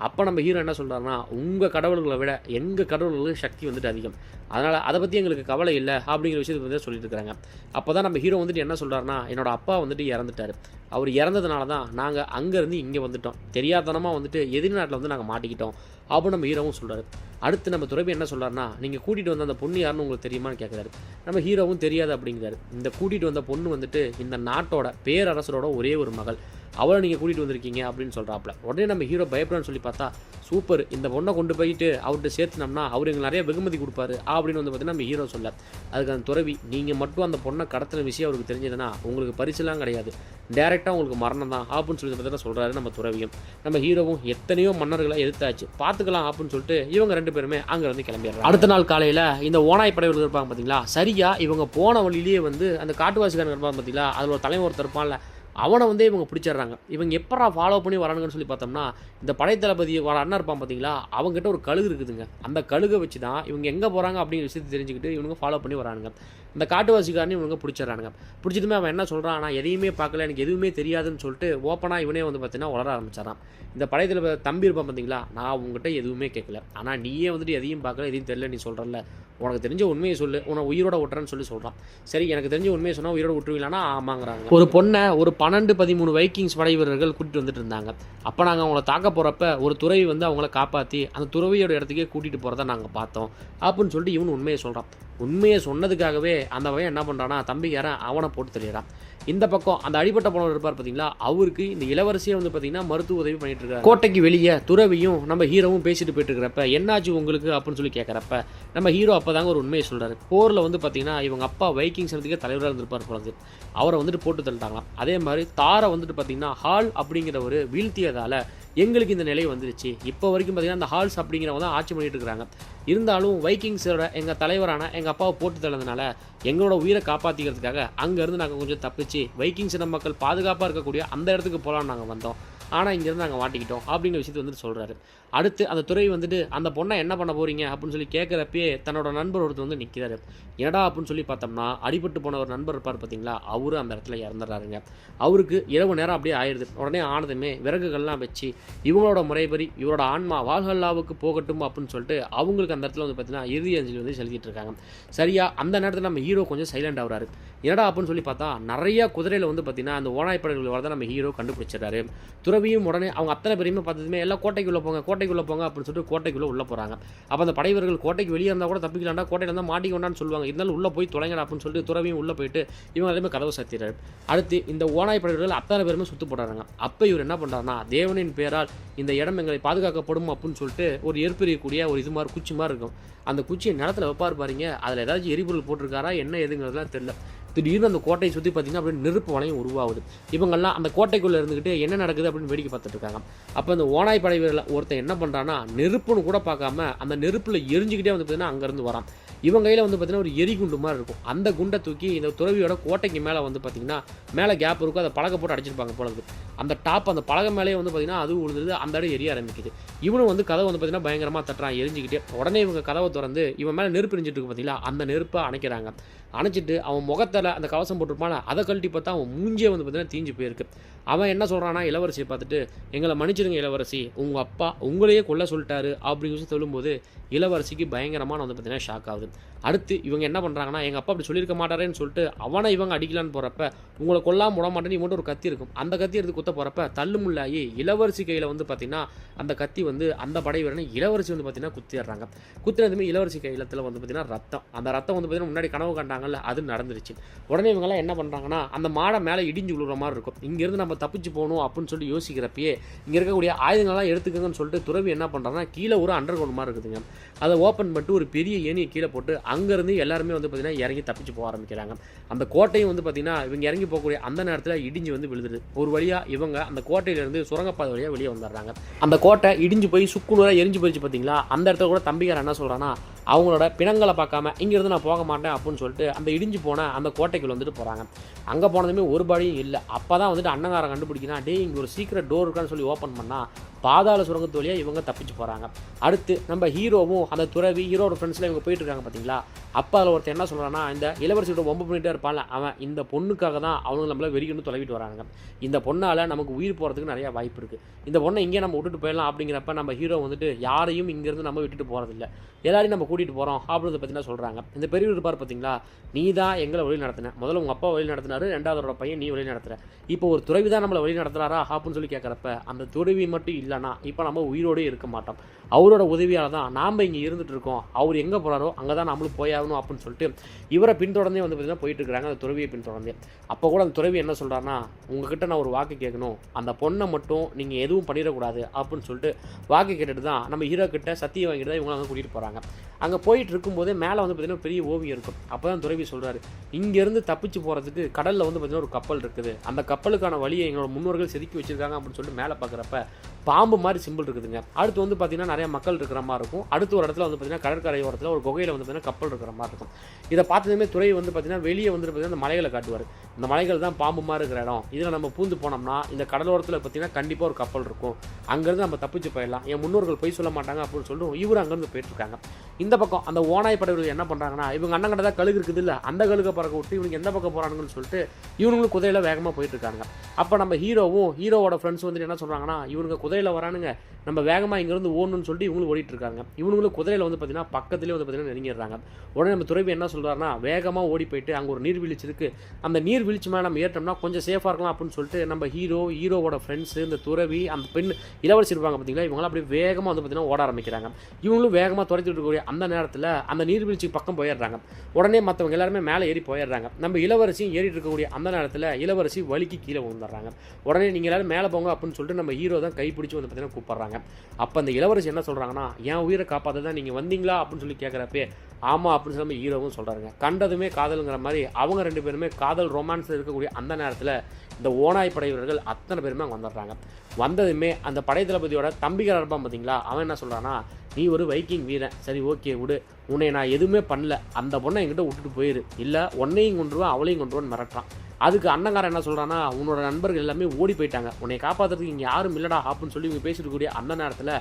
அப்போ நம்ம ஹீரோ என்ன சொல்கிறாருன்னா, உங்கள் கடவுள்களை விட எங்கள் கடவுள்களுக்கு சக்தி வந்துட்டு அதிகம், அதனால் அதை பற்றி எங்களுக்கு கவலை இல்லை அப்படிங்கிற விஷயத்தை வந்து சொல்லிட்டு இருக்கிறாங்க. அப்போ தான் நம்ம ஹீரோ வந்துட்டு என்ன சொல்கிறாருன்னா, என்னோட அப்பா வந்துட்டு இறந்துட்டார், அவர் இறந்ததுனால தான் நாங்கள் அங்கேருந்து இங்கே வந்துட்டோம், தெரியாதனமாக வந்துட்டு எதிரி நாட்டில் வந்து நாங்கள் மாட்டிக்கிட்டோம் அப்படின்னு நம்ம ஹீரோவும் சொல்கிறாரு. அடுத்து நம்ம துறவி என்ன சொல்கிறாருன்னா, நீங்கள் கூட்டிகிட்டு வந்த அந்த பொண்ணு யாருன்னு உங்களுக்கு தெரியுமான்னு கேட்குறாரு. நம்ம ஹீரோவும் தெரியாது அப்படிங்கிறாரு. இந்த கூட்டிகிட்டு வந்த பொண்ணு வந்துட்டு இந்த நாட்டோட பேரரசரோட ஒரே ஒரு மகள், அவளை நீங்கள் கூட்டிகிட்டு வந்திருக்கீங்க அப்படின்னு சொல்கிறாப்புல. உடனே நம்ம ஹீரோ பயப்படான்னு சொல்லி பார்த்தா, சூப்பர், இந்த பொண்ணை கொண்டு போயிட்டு அவர்கிட்ட சேர்த்துனோம்னா அவர் எங்களுக்கு நிறைய வெகுமதி கொடுப்பாரு அப்படின்னு வந்து பார்த்தீங்கன்னா நம்ம ஹீரோ சொல்ல. அதுக்கு அந்த துறவி, நீங்கள் மட்டும் அந்த பொண்ணை கடத்தின விஷயம் அவருக்கு தெரிஞ்சதுன்னா உங்களுக்கு பரிசுலாம் கிடையாது, டேரெக்டாக உங்களுக்கு மரணம் தான் அப்படின்னு சொல்லி பார்த்தீங்கன்னா சொல்கிறாரு நம்ம துறவியும். நம்ம ஹீரோவும் எத்தனையோ மன்னர்களை எதிர்த்தாச்சு, பார்த்துக்கலாம் அப்படின்னு சொல்லிட்டு இவங்க ரெண்டு பேருமே அங்கே வந்து கிளம்பிடுறாங்க. அடுத்த நாள் காலையில் இந்த ஓனாய் படைவர்கள் இருப்பாங்க பார்த்தீங்களா, சரியாக இவங்க போன வழியிலேயே வந்து அந்த காட்டுவாசிக்காரங்க இருப்பாங்க பார்த்தீங்களா, அதில் ஒரு தலைவர் ஒருத்தர் இருப்பான்ல, அவனை வந்து இவங்க பிடிச்சிடுறாங்க. இவங்க எப்படா ஃபாலோ பண்ணி வரானுங்கன்னு சொல்லி பார்த்தோம்னா, இந்த படைத்தளபதி வர அண்ணன் இருப்பான் பார்த்தீங்களா, அவங்ககிட்ட ஒரு கழுகு இருக்குதுங்க. அந்த கழுகை வச்சு தான் இவங்க எங்கே போகிறாங்க அப்படிங்கிற விஷயத்தை தெரிஞ்சுக்கிட்டு இவங்க ஃபாலோ பண்ணி வரானுங்க. இந்த காட்டுவாசிக்காரனையும் இவங்க பிடிச்சிடறானுங்க. பிடிச்சதுமே அவன் என்ன சொல்கிறான், நான் எதையுமே பார்க்கல, எனக்கு எதுவுமே தெரியாதுன்னு சொல்லிட்டு ஓப்பனாக இவனே வந்து பார்த்தீங்கன்னா வளர ஆரம்பிச்சாரான். இந்த படைத்தளபதி தம்பி இருப்பான் பார்த்தீங்களா, நான் உங்ககிட்ட எதுவுமே கேட்கல, ஆனால் நீயே வந்துட்டு எதையும் பார்க்கல, எதையும் தெரியல, நீ சொல்கிறல்ல, உனக்கு தெரிஞ்ச உண்மையை சொல்லு, உன்னை உயிரோட விட்டுறேன்னு சொல்லி சொல்கிறான். சரி, எனக்கு தெரிஞ்ச உண்மையை சொன்னால் உயிரோட விட்டுருவீங்களானா ஆமாங்கிறாங்க. ஒரு பொண்ணை ஒரு 12-13 வைக்கிங்ஸ் படை வீரர்கள் கூட்டிகிட்டு வந்துட்டு இருந்தாங்க. அப்போ நாங்கள் அவங்கள தாக்க போகிறப்ப ஒரு துறவி வந்து அவங்கள காப்பாற்றி அந்த துறவியோட இடத்துக்கே கூட்டிகிட்டு போகிறத நாங்கள் பார்த்தோம் அப்படின்னு சொல்லிட்டு இவனு உண்மையை சொல்கிறான். உண்மையை சொன்னதுக்காகவே அந்த பையன் என்ன பண்ணுறான்னா, தம்பிக்காரன் அவனை போட்டு தெளிகிறான். இந்த பக்கம் அந்த அடிபட்ட போனவர் இருப்பார் பார்த்தீங்களா, அவருக்கு இந்த இளவரசியை வந்து பார்த்தீங்கன்னா மருத்துவ உதவி பண்ணிட்டு இருக்காரு. கோட்டைக்கு வெளியே துறவியும் நம்ம ஹீரோவும் பேசிட்டு போயிட்டு இருக்கிறப்ப, என்னாச்சு உங்களுக்கு அப்படின்னு சொல்லி கேட்குறப்ப நம்ம ஹீரோ அப்போ தாங்க ஒரு உண்மையை சொல்கிறாரு. போரில் வந்து பார்த்தீங்கன்னா இவங்க அப்பா வைக்கிங்ஸ் இடத்துக்கே தலைவராக இருந்திருப்பார் போலது, அவரை வந்துட்டு போட்டு தள்ளிட்டாங்களாம். அதே மாதிரி தாரை வந்துட்டு பார்த்தீங்கன்னா ஹால் அப்படிங்கிற ஒரு வீழ்த்தியதால் எங்களுக்கு இந்த நிலை வந்துருச்சு. இப்போ வரைக்கும் பார்த்தீங்கன்னா அந்த ஹால்ஸ் அப்படிங்கிறவங்க தான் ஆட்சி பண்ணிட்டு இருக்கிறாங்க. இருந்தாலும் வைக்கிங்ஸோட எங்கள் தலைவரான எங்கள் அப்பாவை போட்டு தள்ளதுனால எங்களோட உயிரை காப்பாற்றிக்கிறதுக்காக அங்கேருந்து நாங்கள் கொஞ்சம் தப்பிச்சு வைக்கிங்ஸ் இன மக்கள் பாதுகாப்பாக இருக்கக்கூடிய அந்த இடத்துக்கு போகலான்னு நாங்கள் வந்தோம், ஆனால் இங்கேருந்து நாங்கள் மாட்டிக்கிட்டோம் அப்படிங்கிற விஷயத்தை வந்துட்டு சொல்கிறாரு. அடுத்து அந்த துறை வந்துட்டு அந்த பொண்ணை என்ன பண்ண போகிறீங்க அப்படின்னு சொல்லி கேட்குறப்பே தன்னோட நண்பர் ஒருத்தர் வந்து நிற்கிறாரு. என்னடா அப்படின்னு சொல்லி பார்த்தோம்னா, அடிபட்டு போன ஒரு நண்பர் இருப்பார் பார்த்தீங்களா, அவரு அந்த இடத்துல இறந்துடுறாருங்க. அவருக்கு இரவு நேரம் அப்படியே ஆயிடுது. உடனே ஆனதுமே விறகுகள்லாம் வச்சு இவங்களோட முறைப்படி இவரோட ஆன்மா வால்ஹல்லாவுக்கு போகட்டும் அப்படின்னு சொல்லிட்டு அவங்களுக்கு அந்த இடத்துல வந்து பார்த்தீங்கன்னா இறுதி அஞ்சலி வந்து செலுத்திட்டு இருக்காங்க. சரியா அந்த நேரத்தில் நம்ம ஹீரோ கொஞ்சம் சைலண்ட் ஆகுறாரு. என்னடா அப்படின்னு சொல்லி பார்த்தா, நிறைய குதிரையில் வந்து பார்த்தீங்கன்னா அந்த ஓனாய்ப்படைகள் வரதான் நம்ம ஹீரோ கண்டுபிடிச்சிடறாரு. துறவியும் உடனே அவங்க அத்தனை பேரையுமே பார்த்ததுமே எல்லாம் கோட்டைக்குள்ளே போங்க கோட்டைக்குள்ளே போங்க அப்படின்னு சொல்லிட்டு கோட்டைக்குள்ளே உள்ளே போகிறாங்க. அப்போ அந்த படைவர்கள் கோட்டைக்கு வெளியே இருந்தால் கூட தப்பிக்கலாண்டா, கோட்டையில் இருந்தால் மாட்டிக்கொண்டான்னு சொல்லுவாங்க, இருந்தாலும் உள்ளே போய் தொலைங்கடா அப்படின்னு சொல்லிட்டு துறவியும் உள்ளே போயிட்டு இவங்க எல்லாமே கதவை சாத்திடுறாரு. அடுத்து இந்த ஓனாய் படைவர்கள் அத்தனை பேருமே சுத்து போடுறாங்க. அப்போ இவர் என்ன பண்ணுறாருன்னா, தேவனின் பேரால் இந்த இடம் எங்களை பாதுகாக்கப்படும் அப்படின்னு சொல்லிட்டு ஒரு எரிப்பிரியக்கூடிய ஒரு இது மாதிரி குச்சி மாதிரி இருக்கும். அந்த குச்சியை நிலத்தில் வைப்பார் பாருங்க, அதில் ஏதாச்சும் எரிபொருள் போட்டிருக்காரா என்ன எதுங்கிறதுலாம் தெரியல. திடீர்னு அந்த கோட்டையை சுற்றி பார்த்தீங்கன்னா அப்படியே நெருப்பு வளையம் உருவாகுது. இவங்கெல்லாம் அந்த கோட்டைக்குள்ளே இருந்துக்கிட்டு என்ன நடக்குது அப்படின்னு வேடிக்கை பார்த்துட்டு இருக்காங்க. அப்போ அந்த ஓனாய் படை வீரர்கள் ஒருத்தன் என்ன பண்ணுறான்னா, நெருப்புன்னு கூட பார்க்காம அந்த நெருப்பில் எரிஞ்சுக்கிட்டே வந்து பார்த்தீங்கன்னா அங்கேருந்து வரான். இவங்க கையில் வந்து பார்த்தீங்கன்னா ஒரு எரிகுண்டு மாதிரி இருக்கும். அந்த குண்டை தூக்கி இந்த துறவியோட கோட்டைக்கு மேலே வந்து பார்த்தீங்கன்னா மேலே கேப் இருக்கும், அதை பலகை போட்டு அடிச்சிருப்பாங்க போல இருக்குது. அந்த டாப் அந்த பலகை மேலேயே வந்து பார்த்தீங்கன்னா அது விழுந்துருது, அந்த இடம் எரிய ஆரம்பிக்குது. இவனும் வந்து கதவை வந்து பார்த்தீங்கன்னா பயங்கரமாக தட்டுறான் எரிஞ்சிக்கிட்டே. உடனே இவங்க கதவை திறந்து இவன் மேலே நெருப்பு எரிஞ்சிட்டு இருக்கு பார்த்தீங்களா, அந்த நெருப்பை அணைக்கிறாங்க. அணைச்சிட்டு அவன் முகத்தில் அந்த கவசம் போட்டிருப்பான அதை கழட்டி பார்த்தா அவன் மூஞ்சியே வந்து பார்த்தீங்கன்னா தீஞ்சு போயிருக்கு. அவன் என்ன சொல்கிறான்னா இளவரசியை பார்த்துட்டு, எங்களை மன்னிச்சிடுங்க இளவரசி, உங்கள் அப்பா உங்களையே கொல்ல சொல்லிட்டாரு அப்படின்னு சொல்லும்போது இளவரசிக்கு பயங்கரமான வந்து பார்த்தீங்கன்னா ஷாக் ஆகுது. அடுத்து இவங்க என்ன பண்ணுறாங்கன்னா, எங்கள் அப்பா அப்படி சொல்லியிருக்க மாட்டாரேன்னு சொல்லிட்டு அவனை இவங்க அடிக்கலான்னு போகிறப்ப, உங்களை கொல்லாமல் விட மாட்டேன்னு இவன்ட்டு ஒரு கத்தி இருக்கும், அந்த கத்தி எடுத்து குத்த போகிறப்ப தள்ளுமுள்ளாகி இளவரசி கையில் வந்து பார்த்தீங்கன்னா அந்த கத்தி வந்து அந்த படை வீரனை இளவரசி வந்து பார்த்தீங்கன்னா குத்திடுறாங்க. குத்தினதுமே இளவரசி கையிலத்தில் வந்து பார்த்தீங்கன்னா ரத்தம், அந்த ரத்தம் வந்து பார்த்தீங்கன்னா முன்னாடி கனவு கண்டாங்கல்ல அது நடந்துருச்சு. உடனே இவங்கெல்லாம் என்ன பண்ணுறாங்கன்னா, அந்த மாடை மேலே இடிஞ்சு விழுற மாதிரி இருக்கும், இங்கேருந்து நம்ம தப்பிச்சு போகணும் அப்படின்னு சொல்லி யோசிக்கிறப்பயே இங்கே இருக்கக்கூடிய ஆயுதங்கள்லாம் எடுத்துக்கங்கன்னு சொல்லிட்டு துறவி என்ன பண்ணுறாங்கன்னா, கீழே ஒரு அண்டர் கிரவுண்ட் மாதிரி இருக்குதுங்க, அதை ஓப்பன் பண்ணிட்டு ஒரு பெரிய ஏணியை கீழே போட்டு அங்கேருந்து எல்லாருமே வந்து பார்த்தீங்கன்னா இறங்கி தப்பிச்சு போக ஆரம்பிக்கிறாங்க. அந்த கோட்டையும் வந்து பார்த்தீங்கன்னா இவங்க இறங்கி போகக்கூடிய அந்த நேரத்தில் இடிஞ்சு வந்து விழுதுது. ஒரு வழியாக இவங்க அந்த கோட்டையிலேருந்து சுரங்கப்பாதை வழியாக வெளியே வந்துடுறாங்க. அந்த கோட்டை இடிஞ்சு போய் சுக்குநூறாக எரிஞ்சு போயிடுச்சு பார்த்தீங்களா. அந்த இடத்துல கூட தம்பிக்காரன் என்ன சொல்கிறான்னா, அவங்களோட பிணங்களை பார்க்காம இங்கேருந்து நான் போக மாட்டேன் அப்படின்னு சொல்லிட்டு அந்த இடிஞ்சு போன அந்த கோட்டைக்குள்ள வந்துட்டு போகிறாங்க. அங்கே போனதுமே ஒரு பாடியும் இல்லை. அப்போ தான் வந்துட்டு அண்ணங்காரன் கண்டுபிடிக்கிறான், டே இங்கே ஒரு சீக்ரெட் டோர் இருக்கான்னு சொல்லி ஓப்பன் பண்ணால் பாதாள சுரங்கத்து வழியாக இவங்க தப்பிச்சு போகிறாங்க. அடுத்து நம்ம ஹீரோவும் அந்த துறவி ஹீரோட ஃப்ரெண்ட்ஸில் இவங்க போயிட்டு இருக்காங்க பார்த்தீங்களா. அப்போ அதில் ஒருத்தர் என்ன சொல்கிறான்னா, இந்த இளவரசியோட ஒம்பு பண்ணிகிட்டே இருப்பான்ல அவன், இந்த பொண்ணுக்காக தான் அவங்க நம்மளை வெறிக்கணும் தொலைவிட்டு வராங்க, இந்த பொண்ணால் நமக்கு உயிர் போகிறதுக்கு நிறையா வாய்ப்பு இருக்குது, இந்த பொண்ணை இங்கே நம்ம விட்டுட்டு போயிடலாம் அப்படிங்கிறப்ப நம்ம ஹீரோ வந்துட்டு யாரையும் இங்கேருந்து நம்ம விட்டுட்டு போகிறதில்ல, எல்லாரையும் நம்ம கூட்டிகிட்டு போகிறோம் அப்படின்றத பற்றினா சொல்கிறாங்க. இந்த பெரியவர் இருப்பார் பார்த்தீங்களா, நீ தான் எங்களை வழி நடத்தின, முதல்ல உங்கள் அப்பா வழி நடத்தினாரு, ரெண்டாவதோட பையன் நீ வழி நடத்துகிற, இப்போ ஒரு துறவி தான் நம்மளை வழி நடத்துகிறாரா அப்படின்னு சொல்லி கேட்குறப்ப, அந்த துறவி மட்டும் இல்லைனா இப்போ நம்ம உயிரோடே இருக்க மாட்டோம், அவரோட உதவியால் தான் நாம் இங்கே இருந்துகிட்டு இருக்கோம், அவர் எங்கே போகிறாரோ அங்கே தான் நம்மளும் போயாகணும் அப்படின்னு சொல்லிட்டு இவரை பின்தொடர்ந்தே வந்து பார்த்தீங்கன்னா போயிட்டு இருக்கிறாங்க, அந்த துறவியை பின்தொடர்ந்தே. அப்போ கூட அந்த துறவி என்ன சொல்கிறாருன்னா, உங்ககிட்ட நான் ஒரு வாக்கு கேட்கணும், அந்த பொண்ணை மட்டும் நீங்கள் எதுவும் பண்ணிடக்கூடாது அப்படின்னு சொல்லிட்டு வாக்கு கேட்டுட்டு தான் நம்ம ஹீரோ கிட்ட சத்தியம் வாங்கிட்டு தான் இவங்க அங்கே கூட்டிகிட்டு போகிறாங்க. அங்கே போயிட்டு இருக்கும்போதே மேலே வந்து பார்த்தீங்கன்னா பெரிய ஓவியம் இருக்கும். அப்போ தான் துறவி சொல்கிறாரு, இங்கேருந்து தப்பிச்சு போகிறதுக்கு கடலில் வந்து பார்த்தீங்கன்னா ஒரு கப்பல் இருக்குது, அந்த கப்பலுக்கான வழியை எங்களோட முன்னோர்கள் செதுக்கி வச்சுருக்காங்க அப்படின்னு சொல்லிட்டு மேலே பார்க்குறப்ப பாம்பு மாதிரி சிம்பிள் இருக்குதுங்க. அடுத்து வந்து பார்த்தீங்கன்னா நிறைய மக்கள் இருக்கிற மாதிரி இருக்கும். அடுத்து ஒரு இடத்துல வந்து பார்த்தீங்கன்னா கடற்கரை ஓரத்தில் ஒரு குகையில் வந்து பார்த்தீங்கன்னா கப்பல் இருக்கிற மாதிரி இருக்கும். இதை பார்த்ததுமே துறை வந்து பார்த்தீங்கன்னா வெளியே வந்து பார்த்தீங்கன்னா அந்த மலைகளை காட்டுவார், இந்த மலைகள் தான் பாம்பு மாதிரி இருக்கிற இடம், இதில் நம்ம பூந்து போனோம்னா இந்த கடலோரத்தில் பார்த்தீங்கன்னா கண்டிப்பாக ஒரு கப்பல் இருக்கும், அங்கேருந்து நம்ம தப்பிச்சு போயிடலாம், என் முன்னோர்கள் போய் சொல்ல மாட்டாங்க அப்படின்னு சொல்லிட்டு இவர் அங்கேருந்து போயிட்டுருக்காங்க. இந்த பக்கம் அந்த ஓனாய் படைவர்கள் என்ன பண்ணுறாங்கன்னா, இவங்க அண்ணங்கிட்ட தான் கழுகு இருக்குது இல்லை, அந்த கழுகை பறக்க விட்டு இவங்க எந்த பக்கம் போகிறாங்கன்னு சொல்லிட்டு இவங்களும் குதிரையில் வேகமாக போயிட்டுருக்காங்க. அப்போ நம்ம ஹீரோவோட ஃப்ரெண்ட்ஸ் வந்துட்டு என்ன சொல்கிறாங்கன்னா, இவங்க குதிரையில் வரானுங்க, நம்ம வேகமாக இங்கேருந்து ஓடணும்னு சொல்லிட்டு இவங்களும் ஓடிட்டு இருக்காங்க. இவங்களும் குதிரையில் வந்து பார்த்தீங்கன்னா பக்கத்துலேயே வந்து பார்த்தீங்கன்னா நெருங்கிடுறாங்க. உடனே நம்ம துறவி என்ன சொல்கிறாருன்னா, வேகமாக ஓடி போயிட்டு அங்கே ஒரு நீர்வீழ்ச்சி இருக்குது, அந்த நீர்வீழ்ச்சி மேலே நம்ம ஏற்றோம்னா கொஞ்சம் சேஃபாக இருக்கலாம் அப்படின்னு சொல்லிட்டு நம்ம ஹீரோவோட ஃப்ரெண்ட்ஸு, இந்த துறவி, அந்த பெண் இளவரசி இருப்பாங்க பார்த்தீங்களா, இவங்களாம் அப்படியே வேகமாக வந்து பார்த்தீங்கன்னா ஓட ஆரம்பிக்கிறாங்க. இவங்களும் வேகமாக துரத்திட்டு இருக்கக்கூடிய அந்த நேரத்தில் அந்த நீர்வீழ்ச்சி பக்கம் போயிடுறாங்க. உடனே மற்றவங்க எல்லாருமே மேலே ஏறி போயிடுறாங்க. நம்ம இளவரசியும் ஏறிட்டு இருக்கக்கூடிய அந்த நேரத்தில் இளவரசி வலிக்கு கீழே விழுந்துடுறாங்க. உடனே நீங்கள் எல்லாரும் மேலே போங்க அப்படின்னு சொல்லிட்டு நம்ம ஹீரோ தான் கைப்பிடிச்சு வந்து பார்த்தீங்கன்னா கூப்பிட்றாங்க. அப்போ அந்த இளவரசி என்ன சொல்கிறாங்கன்னா, என் உயிரை காப்பாற்ற தான் நீங்கள் வந்தீங்களா அப்படின்னு சொல்லி கேட்குறப்பே ஆமாம் அப்படின்னு சொல்லி ஹீரோவும் சொல்கிறாங்க. கண்டதுமே காதலுங்கிற மாதிரி அவங்க ரெண்டு பேருமே காதல் ரொமான்ஸில் இருக்கக்கூடிய அந்த நேரத்தில் இந்த ஓனாய் படை வீரர்கள் அத்தனை பேருமே அங்கே வந்துடுறாங்க. வந்ததுமே அந்த படை தளபதியோட தம்பிக்காரர் இருப்பான் பார்த்தீங்களா, அவன் என்ன சொல்கிறான்னா, நீ ஒரு வைக்கிங் வீரன், சரி ஓகே விடு, உன்னை நான் எதுவுமே பண்ணல, அந்த பொண்ணை என்கிட்ட விட்டுட்டு போயிரு, இல்லை உன்னையும் கொண்டுருவான் அவளையும் கொண்டுருவான்னு மிரட்டுறான். அதுக்கு அண்ணங்காரன் என்ன சொல்கிறான்னா, உன்னோட நண்பர்கள் எல்லாமே ஓடி போயிட்டாங்க, உன்னை காப்பாற்றுறதுக்கு இங்கே யாரும் இல்லடா அப்படின்னு சொல்லி இவங்க பேசிட்டு கூடிய அந்த நேரத்தில்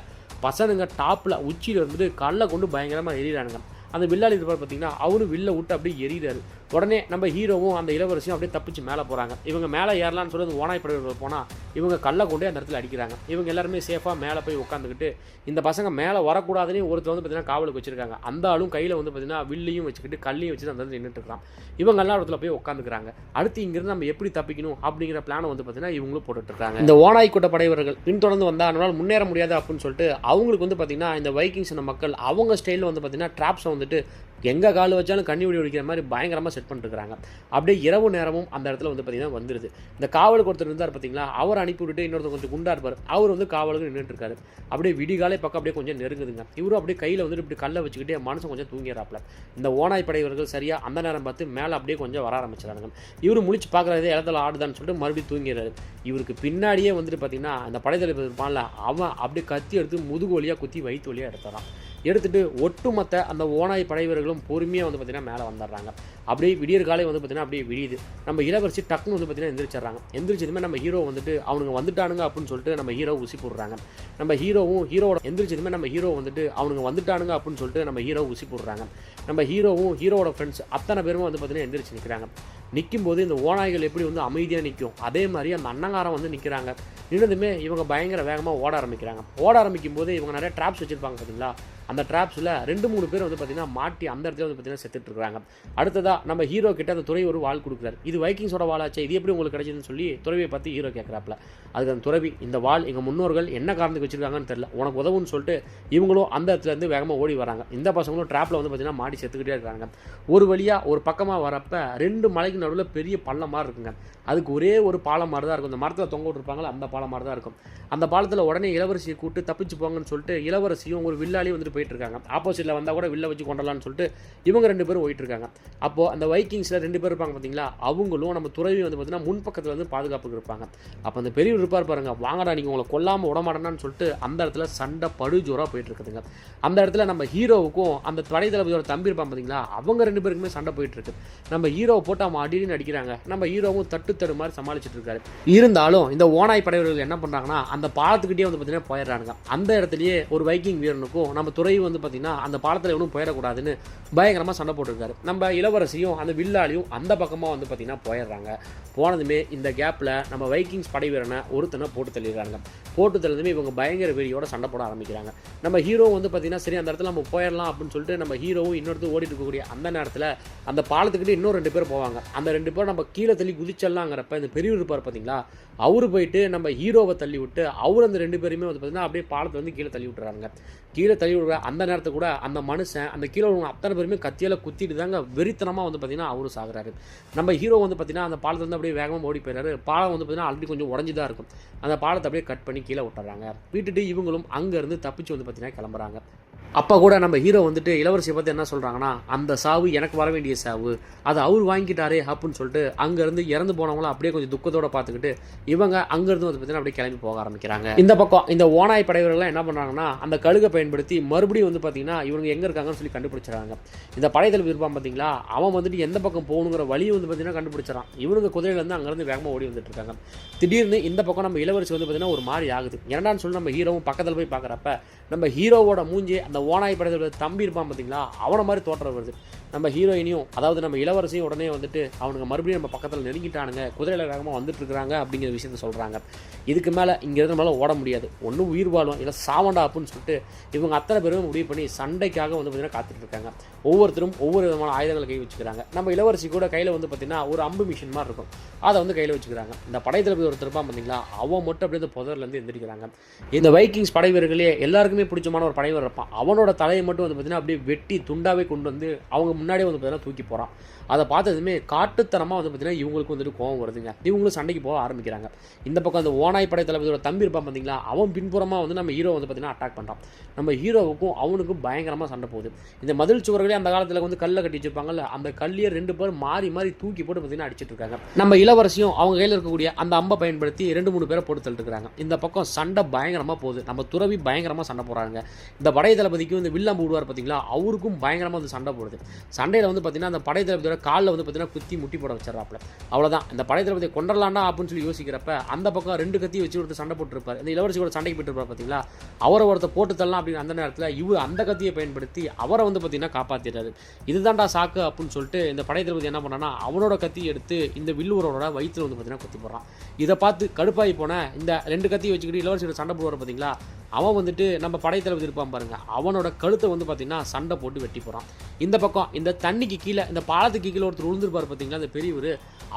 பசனுங்க டாப்பில் உச்சியில் இருந்துட்டு கல்லை கொண்டு பயங்கரமாக எறிகிறானுங்க. அந்த வில்லாளி இருப்பார் பார்த்தீங்கன்னா, அவரும் வில்லை விட்டு அப்படியே எரியிறாரு. உடனே நம்ம ஹீரோவும் அந்த இளவரசியும் அப்படியே தப்பிச்சு மேலே போகிறாங்க. இவங்க மேலே ஏறலான்னு சொல்லி அந்த ஓனாய் படைவர்கள் போனால் இவங்க கல்லை கொண்டே அந்த இடத்துல அடிக்கிறாங்க. இவங்க எல்லாருமே சேஃபாக மேலே போய் உட்காந்துக்கிட்டு இந்த பசங்க மேலே வரக்கூடாதுன்னு ஒருத்தர் வந்து பார்த்தீங்கன்னா காவலுக்கு வச்சிருக்காங்க. அந்த ஆளும் கையில் வந்து பார்த்தீங்கன்னா வில்லையும் வச்சுக்கிட்டு கல்லையும் வச்சுட்டு அந்த இடத்துல நின்றுட்டு இருக்கான். இவங்க எல்லா இடத்துல போய் உட்காந்துக்கிறாங்க. அடுத்து இங்கிருந்து நம்ம எப்படி தப்பிக்கணும் அப்படிங்கிற பிளானை வந்து பார்த்தீங்கன்னா இவங்களும் போட்டுட்டு இருக்காங்க. இந்த ஓனாய் கூட்ட படைவர்கள் பின்தொடர்ந்து வந்தால் நம்மளால் முன்னேற முடியாது அப்படின்னு சொல்லிட்டு அவங்களுக்கு வந்து பார்த்தீங்கன்னா இந்த வைக்கிங்ஸ் மக்கள் அவங்க ஸ்டைலில் வந்து பார்த்தீங்கன்னா ட்ராப்ஸை வந்துட்டு எங்கே கால் வச்சாலும் கண்ணி ஒடி ஒடிக்கிற மாதிரி பயங்கரமாக செட் பண்ணிட்டுருக்காங்க. அப்படியே இரவு நேரமும் அந்த இடத்துல வந்து பார்த்தீங்கன்னா வந்துடுது. இந்த காவலுக்கு ஒருத்தர் இருந்தார் பார்த்தீங்களா, அவர் அனுப்பி விட்டுட்டு இன்னொருத்தர் கொஞ்சம் குண்டா இருப்பார், அவர் வந்து காவலுக்கு நின்றுட்டு இருக்காரு. அப்படியே விடிகாலை பக்கம் அப்படியே கொஞ்சம் நெருங்குதுங்க. இவரும் அப்படியே கையில் வந்துட்டு இப்படி கல்லை வச்சுக்கிட்டே மனசு கொஞ்சம் தூங்கிறாப்புல. இந்த ஓனாய் படைவர்கள் சரியாக அந்த நேரம் பார்த்து மேலே அப்படியே கொஞ்சம் வர ஆரம்பிச்சிடறாங்க. இவரு முழிச்சு பார்க்குறது இடத்துல ஆடுதான்னு சொல்லிட்டு மறுபடியும் தூங்கிறாரு. இவருக்கு பின்னாடியே வந்துட்டு பார்த்தீங்கன்னா அந்த படைத்தளபதி இருப்பான்ல, அவன் அப்படியே கத்தி எடுத்து முதுகு வழியாக குத்தி வயிற்று வழியாக எடுத்துறான். எடுத்துகிட்டு ஒட்டுமொத்த அந்த ஓனாய் படை வீரர்களும் பொறுமையாக வந்து பார்த்திங்கன்னா மேலே வந்துடுறாங்க. அப்படியே விடியற் காலை வந்து பார்த்திங்கன்னா அப்படியே விடியுது. நம்ம இளவரசி டக்குன்னு வந்து பார்த்திங்கன்னா எந்திரிச்சிடுறாங்க. எந்திரிச்சதுமே நம்ம ஹீரோ வந்துட்டு அவனுங்க வந்துட்டானுங்க அப்படின்னு சொல்லிட்டு நம்ம ஹீரோ ஊசி போடுறாங்க. நம்ம ஹீரோவோட எந்திரிச்சதுமே நம்ம ஹீரோ வந்துட்டு அவனுங்க வந்துட்டானுங்க அப்படின்னு சொல்லிட்டு நம்ம ஹீரோ ஊசி போடுறாங்க. நம்ம ஹீரோவோட ஃப்ரெண்ட்ஸ் அத்தனை பேருமே வந்து பார்த்திங்கன்னா எந்திரிச்சு நிற்கிறாங்க. நிற்கும்போது இந்த ஓநாய்கள் எப்படி வந்து அமைதியாக நிற்கும், அதே மாதிரி அந்த அன்னங்காரம் வந்து நிற்கிறாங்க. நின்னதுமே இவங்க பயங்கர வேகமாக ஓட ஆரம்பிக்கிறாங்க. ஓட ஆரம்பிக்கும் போது இவங்க நிறைய ட்ராப்ஸ் வச்சுருப்பாங்க பார்த்தீங்களா, அந்த ட்ராப்ஸில் 2-3 பேர் வந்து பார்த்திங்கன்னா மாட்டி அந்த இடத்துல வந்து பார்த்திங்கன்னா செத்துட்டு இருக்காங்க. அடுத்ததாக நம்ம ஹீரோ கிட்ட அந்த துறவி ஒரு வாள் கொடுக்குறாரு. இது வைக்கிங்ஸோட வாளாச்சே, இது எப்படி உங்களுக்கு கிடைச்சதுன்னு சொல்லி துறவியை பார்த்து ஹீரோ கேட்குறாப்புல. அதுக்கு அந்த துறவி, இந்த வாள் எங்கள் முன்னோர்கள் என்ன காரணத்துக்கு வச்சிருக்காங்கன்னு தெரியல, உனக்கு உதவுன்னு சொல்லிட்டு இவங்களும் அந்த இடத்துலேருந்து வேகமாக ஓடி வராங்க. இந்த பசங்களும் ட்ராப்பில் வந்து பார்த்திங்கன்னா மாடி செத்துக்கிட்டே இருக்காங்க. ஒரு வழியாக ஒரு பக்கமாக வரப்ப 2 மலைக்கு நடுவில் பெரிய பள்ளம் மாதிரி இருக்குங்க. அதுக்கு ஒரே ஒரு பாலம் மாதிரி தான் இருக்கும். இந்த மரத்தில் தொங்க விட்டுருப்பாங்களா அந்த பாலம் மாதிரி தான் இருக்கும். அந்த பாலத்தில் உடனே இளவரசியை கூப்பிட்டு தப்பிச்சு போங்கன்னு சொல்லிட்டு இளவரசியும் ஒரு வில்லாலையும் வந்துட்டு போயிட்டு இருக்காங்க. ஆப்போசிட்டில் வந்தால் கூட வில்ல வச்சு கொண்டலான்னு சொல்லிட்டு இவங்க 2 பேரும் போயிட்டு இருக்காங்க. அப்போது அந்த வைக்கிங்ஸில் 2 பேர் இருப்பாங்க பார்த்தீங்களா, அவங்களும் நம்ம துறவி வந்து பார்த்தீங்கன்னா முன்பக்கத்தில் வந்து பாதுகாப்புக்கு இருப்பாங்க. அப்போ அந்த பெரியவர் இருப்பார் பாருங்க, வாங்கடா நீங்கள் உங்களை கொல்லாமல் விடமாட்டேன்னு சொல்லிட்டு அந்த இடத்துல சண்டை படுஜோராக போயிட்டு இருக்குதுங்க. அந்த இடத்துல நம்ம ஹீரோவுக்கும் அந்த படை தளபதியோட தம்பி இருப்பாங்க பார்த்தீங்களா, அவங்க 2 பேருக்குமே சண்டை போயிட்டு இருக்கு. நம்ம ஹீரோவை போட்டு அவன் அடின்னு அடிக்கிறாங்க. நம்ம ஹீரோவும் தட்டு மாதிரி சமாளிச்சுட்டு இருக்காரு. இருந்தாலும் இந்த ஓனாய் படைவர்கள் என்ன பண்ணுறாங்கன்னா அந்த பாலத்துக்கிட்டே வந்து பார்த்தீங்கன்னா போயிடுறாங்க. அந்த இடத்துலயே ஒரு வைக்கிங் வீரனுக்கும் நம்ம துறை வந்து பார்த்தீங்கன்னா அந்த பாலத்தில் எவனும் போயிடக்கூடாதுன்னு பயங்கரமாக சண்டை போட்டுருக்காரு. நம்ம இளவரசியும் அந்த வில்லாலியும் அந்த பக்கமாக வந்து பார்த்தீங்கன்னா போயிடுறாங்க. போனதுமே இந்த கேப்பில் நம்ம வைக்கிங்ஸ் படை வீரனை ஒருத்தனை போட்டு தள்ளிடுறாங்க. போட்டு தள்ளிதுமே இவங்க பயங்கர வெறியோட சண்டை போட ஆரம்பிக்கிறாங்க. நம்ம ஹீரோ வந்து பார்த்தீங்கன்னா சரி அந்த இடத்துல நம்ம போயிடலாம் அப்படின்னு சொல்லிட்டு நம்ம ஹீரோவும் இன்னொருத்தர் ஓடிட்டு இருக்கக்கூடிய அந்த நேரத்தில் அந்த பாலத்துக்கிட்ட இன்னும் 2 பேர் போவாங்க. அந்த 2 பேர் நம்ம கீழே தள்ளி குதிச்சல்லாங்கிறப்ப இந்த பெரியவர் இருப்பார் பார்த்தீங்களா, அவரு போயிட்டு நம்ம ஹீரோவை தள்ளி விட்டு அவர் அந்த 2 பேருமே வந்து பார்த்தீங்கன்னா அப்படியே பாலத்தை வந்து கீழே தள்ளி விட்டுறாங்க. கீழே தள்ளி விடுற அந்த நேரத்தை கூட அந்த மனுஷன் அந்த கீழே அத்தனை பேருமே கத்தியால் குத்திட்டு தாங்க வெறித்தனமாக வந்து பார்த்தீங்கன்னா அவரு சாகுறாரு. நம்ம ஹீரோ வந்து பார்த்தீங்கன்னா அந்த பாலத்தை வந்து அப்படியே வேகமாக ஓடி போயிடுறாரு. பாலம் வந்து பார்த்தீங்கன்னா ஆல்ரெடி கொஞ்சம் உடஞ்சி தான் இருக்கும். அந்த பாலத்தை அப்படியே கட் பண்ணி கீழே விட்டுறாங்க. விட்டுட்டு இவங்களும் அங்கேருந்து தப்பிச்சு வந்து பார்த்தீங்கன்னா கிளம்புறாங்க. அப்போ கூட நம்ம ஹீரோ வந்துட்டு இளவரசியை பார்த்து என்ன சொல்கிறாங்கன்னா, அந்த சாவு எனக்கு வர வேண்டிய சாவு, அதை அவர் வாங்கிட்டாரே அப்படின்னு சொல்லிட்டு அங்கேருந்து இறந்து போனவங்களும் அப்படியே கொஞ்சம் துக்கத்தோட பார்த்துக்கிட்டு இவங்க அங்கேருந்து வந்து பார்த்தீங்கன்னா அப்படியே கிளம்பி போக ஆரம்பிக்கிறாங்க. இந்த பக்கம் இந்த ஓனாய் படைவர்கள்லாம் என்ன பண்ணுறாங்கன்னா அந்த கழுகை பயன்படுத்தி மறுபடியும் வந்து பார்த்தீங்கன்னா இவங்க எங்கே இருக்காங்கன்னு சொல்லி கண்டுபிடிச்சிடறாங்க. இந்த படைத்தளபதி இருப்பான் பார்த்தீங்களா, அவன் வந்துட்டு எந்த பக்கம் போகணுங்கிற வழியை வந்து பார்த்தீங்கன்னா கண்டுபிடிச்சிடறான். இவனுக்கு குதிரையிலேருந்து அங்கேருந்து வேகமாக ஓடி வந்துட்டு இருக்காங்க. திடீர்னு இந்த பக்கம் நம்ம இளவரசி வந்து பார்த்தீங்கன்னா ஒரு மாதிரி ஆகுது. என்னடான்னு சொல்லி நம்ம ஹீரோவும் பக்கத்தில் போய் பார்க்குறப்ப நம்ம ஹீரோவோட மூஞ்சி அந்த ஓனாய் படைத்தளபதி தம்பி இருப்பான் பார்த்தீங்களா, அவனை மாதிரி தோற்றம் வருது. நம்ம ஹீரோயினையும் அதாவது நம்ம இளவரசியும் உடனே வந்துட்டு அவனுக்கு மறுபடியும் நம்ம பக்கத்தில் நெருங்கிட்டானுங்க, குதிரையில் வேகமாக வந்துட்டு இருக்கிறாங்க அப்படிங்கிற விஷயத்த சொல்கிறாங்க. இதுக்கு மேலே இங்கேருந்து நம்மளால் ஓட முடியாது, ஒன்றும் உயிர் வாழும் இல்லை சாவண்டா அப்படின்னு சொல்லிட்டு இவங்க அத்தனை பேருமே முடிவு பண்ணி சண்டைக்காக வந்து பார்த்தீங்கன்னா காத்துட்டு இருக்காங்க. ஒவ்வொருத்தரும் ஒவ்வொரு விதமான ஆயுதங்களை கை வச்சுக்கிறாங்க. நம்ம இளவரசி கூட கையில் வந்து பார்த்தீங்கன்னா ஒரு அம்பு மிஷின் மாதிரி இருக்கும், அதை வந்து கையில் வச்சுக்கிறாங்க. இந்த படைத்தளபதி ஒருத்தர் இருப்பான் பார்த்தீங்களா, அவன் மட்டும் அப்படியே இந்த புதர்லேருந்து எந்திரிக்கிறாங்க. இந்த வைக்கிங்ஸ் படைவீரர்களே எல்லாருக்குமே பிடிச்சமான ஒரு படைவர் இருப்பான். அவனோட தலையை மட்டும் வந்து பார்த்தீங்கன்னா அப்படியே வெட்டி துண்டாவே கொண்டு வந்து அவங்க முன்னாடியே வந்து பார்த்தீங்கன்னா தூக்கி போகிறான். அதை பார்த்ததுமே காட்டுத்தனமாக வந்து பார்த்தீங்கன்னா இவங்களுக்கு வந்துட்டு கோவம் வருதுங்க. இவங்களும் சண்டைக்கு போக ஆரம்பிக்கிறாங்க. இந்த பக்கம் அந்த ஓனாய் படை தளபதியோட தம்பி இருப்பான் பார்த்தீங்களா, அவன் பின்புறமாக வந்து நம்ம ஹீரோ வந்து பார்த்தீங்கன்னா அட்டாக் பண்ணுறான். நம்ம ஹீரோவுக்கும் அவனுக்கும் பயங்கரமாக சண்டை போகுது. இந்த மதில் சுவர்களே அந்த காலத்தில் வந்து கல்லை கட்டி வச்சிருப்பாங்கல்ல, அந்த கல்லியை 2 பேர் மாறி மாறி தூக்கி போட்டு பார்த்தீங்கன்னா அடிச்சிட்டு இருக்காங்க. நம்ம இளவரசியும் அவங்க கையில் இருக்கக்கூடிய அந்த அம்பை பயன்படுத்தி 2-3 பேரை போட்டு தள்ளிட்டு இருக்காங்க. இந்த பக்கம் சண்டை பயங்கரமாக போகுது. நம்ம துறவி பயங்கரமாக சண்டை போடுறாங்க. இந்த படை தளபதிக்கும் இந்த வில்லம் போடுவார் பார்த்தீங்களா, அவருக்கும் பயங்கரமாக வந்து சண்டை போடுது. சண்டையில் வந்து பார்த்தீங்கன்னா அந்த படை தளபதியோட காலில் வந்து பார்த்தீங்கன்னா குத்தி முட்டி போட வச்சிடறாப்புல. அவ்வளோதான், இந்த படை தளபதியை கொண்டலாண்டா அப்படின்னு சொல்லி யோசிக்கிறப்ப அந்த பக்கம் 2 கத்தி வச்சு ஒருத்தர் சண்டை போட்டுருப்பார். இந்த இளவரசியோட சண்டைக்கு போயிட்டு இருப்பார் பார்த்தீங்களா, அவரை ஒருத்தர் போட்டு தள்ளலாம் அப்படின்னு அந்த நேரத்தில் இவர் அந்த கத்தியை பயன்படுத்தி அவரை வந்து பார்த்தீங்கன்னா காப்பாற்றிடுறாரு. இதுதான்டா சாக்கு அப்படின்னு சொல்லிட்டு இந்த படை தளபதி என்ன பண்ணான்னா அவனோட கத்தியை எடுத்து இந்த வில்லுவரோட வயிற்றில் வந்து பார்த்தீங்கன்னா குத்தி போடுறான். இதை பார்த்து கடுப்பாகி போன இந்த 2 கத்தியை வச்சுக்கிட்டு இளவரசியோட சண்டை போடுவார் பார்த்தீங்களா, அவன் வந்துட்டு நம்ம படைத்தளபதி இருப்பான் பாருங்க, அவனோட கழுத்தை வந்து பார்த்தீங்கன்னா சண்டை போட்டு வெட்டி போகிறான். இந்த பக்கம் இந்த தண்ணிக்கு கீழே இந்த பாலத்துக்கு கீழே ஒருத்தர் விழுந்துருப்பார் பார்த்தீங்களா, அந்த பெரியவர்,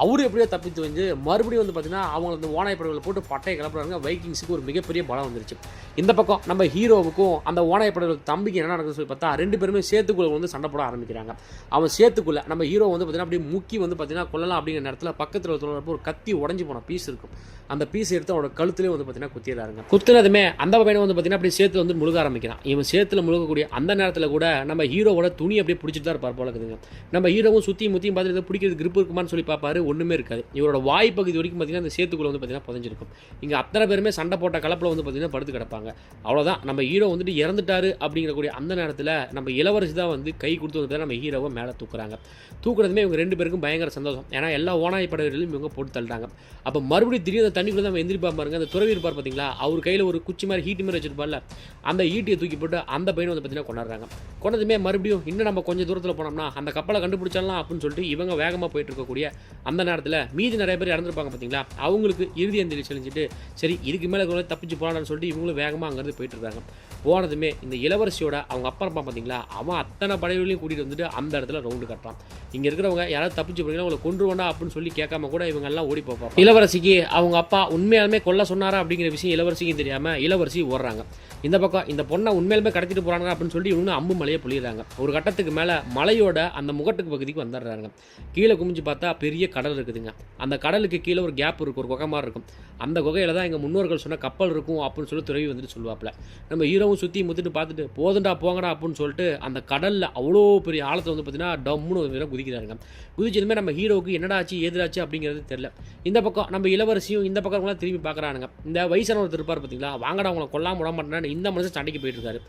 அவரு எப்படியோ தப்பித்து வந்து மறுபடியும் வந்து பார்த்தீங்கன்னா அவங்க அந்த ஓனாய் படைகளை போட்டு பட்டையை கிளப்புறாங்க. வைக்கிங்ஸுக்கு ஒரு மிகப்பெரிய பலம் வந்துருச்சு. இந்த பக்கம் நம்ம ஹீரோவுக்கும் அந்த ஓனாய் படைகள் தம்பிக்கு என்ன நடக்குதுன்னு சொல்லி பார்த்தா 2 பேருமே சேத்துக்குள்ளே வந்து சண்டை போட ஆரம்பிக்கிறாங்க. அவன் சேத்துக்குள்ளே நம்ம ஹீரோ வந்து பார்த்தீங்கன்னா அப்படியே முக்கி வந்து பார்த்தீங்கன்னா கொல்லலாம் அப்படிங்கிற நேரத்தில் பக்கத்தில் ஒரு கத்தி உடஞ்சி போன பீஸ் இருக்கும். அந்த பீஸ் எடுத்து அவனோட கழுத்துலேயே வந்து பார்த்தீங்கன்னா குத்திடுறாருங்க. குத்துனதுமே அந்த பையனை வந்து பார்த்தீங்கன்னா அப்படியே சேத்துல வந்து முழுக ஆரம்பிக்கிறான். இவன் சேத்துல முழுகக்கூடிய அந்த நேரத்தில் கூட நம்ம ஹீரோவோட துணி அப்படியே பிடிச்சிட்டு தான் இருப்பார் போல இருக்குதுங்க. நம்ம ஹீரோவும் சுற்றி முற்றியும் பார்த்துட்டு இதை பிடிக்கிறது கிரிப் இருக்குமான்னு சொல்லி பார்ப்பாரு, ஒன்றுமே இருக்காது. இவரோட வாய் பகுதி வரைக்கும் பார்த்தீங்கன்னா அந்த சேத்துக்குள்ளே வந்து பார்த்தீங்கன்னா புதைஞ்சிருக்கும். இங்கே அத்தனை பேருமே சண்டை போட்ட கலப்பில் வந்து பார்த்தீங்கன்னா படுத்து கிடப்பாங்க. அவ்வளோதான், நம்ம ஹீரோ வந்துட்டு இறந்துட்டாரு அப்படிங்கிறக்கூடிய அந்த நேரத்தில் நம்ம இளவரசி தான் வந்து கை கொடுத்து வந்து நம்ம ஹீரோவை மேலே தூக்குறாங்க. தூக்குறதுமே இவங்க 2 பேருக்கும் பயங்கர சந்தோஷம். ஏன்னா எல்லா ஓனாய் படகுகளையும் இவங்க போட்டு தள்ளிட்டாங்க. அப்போ மறுபடியும் திடீர்னு அந்த தண்ணிக்குள்ளே நம்ம எந்திரிப்பா பாருங்க, அந்த துறவி இருப்பார் பார்த்தீங்களா, அவர் கையில் ஒரு குச்சி மாதிரி ஹீட்டு மாதிரி வச்சிருப்பார்ல, அந்த ஈட்டியை தூக்கி போட்டு அந்த பையனை வந்து பார்த்தீங்கன்னா கொண்டாடுறாங்க. கொண்டதுமே மறுபடியும் இன்னும் நம்ம கொஞ்சம் தூரத்தில் போனோம்னா அந்த கப்பலை கண்டுபிடிச்சிடலாம் அப்படின்னு சொல்லிட்டு இவங்க வேகமாக போயிட்டு இருக்கக்கூடிய அந்த நேரத்தில் மீதி நிறைய பேர் இறந்துருப்பாங்க பார்த்தீங்களா, அவங்களுக்கு இறுதி அஞ்சலி செஞ்சுட்டு சரி இதுக்கு மேலே தப்பிச்சு போகலான்னு சொல்லிட்டு இவங்களும் வேகமாக அங்கேருந்து போயிட்டு இருக்காங்க. போனதுமே இந்த இளவரசியோட அவங்க அப்பா இருப்பான் பார்த்தீங்களா, அவன் அத்தனை படைகளையும் கூட்டிகிட்டு வந்துட்டு அந்த இடத்துல ரவுண்டு கட்டுறான். இங்கே இருக்கிறவங்க யாராவது தப்பிச்சு போனீங்கன்னா உங்களை கொன்று வேண்டாம் அப்படின்னு சொல்லி கேட்காம கூட இவங்க எல்லாம் ஓடி போப்பாங்க. இளவரசிக்கு அவங்க அப்பா உண்மையாலுமே கொல்ல சொன்னாரா அப்படிங்கிற விஷயம் இளவரசிக்கும் தெரியாமல் இளவரசி ஓடுறாங்க. இந்த பக்கம் இந்த பொண்ணை உண்மையிலுமே கடத்திட்டு போகிறாங்க அப்படின்னு சொல்லி இவங்க அம்பு மலையை பொழியிறாங்க. ஒரு கட்டத்துக்கு மேலே மலையோட அந்த முகட்டுக்கு பகுதிக்கு வந்துடுறாங்க. கீழே குமிஞ்சு பார்த்தா பெரிய கடல் இருக்குதுங்க. அந்த கடலுக்கு கீழே ஒரு கேப் இருக்கும், ஒரு குகை மாதிரி இருக்கும். அந்த குகையில் தான் எங்கள் முன்னோர்கள் சொன்ன கப்பல் இருக்கும் அப்படின்னு சொல்லி துறவி வந்துட்டு சொல்லுவாப்பில். நம்ம ஹீரோவும் சுற்றி முத்திட்டு பார்த்துட்டு போதுண்டா போங்கடா அப்படின்னு சொல்லிட்டு அந்த கடலில் அவ்வளோ பெரிய ஆழத்தில் வந்து பார்த்தீங்கன்னா டம்முன்னு குதிக்கிறாருங்க. குதிச்சதுமே நம்ம ஹீரோவுக்கு என்னடா ஆச்சு ஏதாச்சு அப்படிங்கிறது தெரியல. இந்த பக்கம் நம்ம இளவரசியும் இந்த பக்கம் திரும்பி பார்க்குறானுங்க. இந்த வயசான ஒருத்தர் இருப்பார் பார்த்தீங்களா, வாங்கடா அவங்களை கொல்லாம விட மாட்டேன்னு இந்த மனுஷன் சண்டைக்கு போயிட்டு இருக்காரு.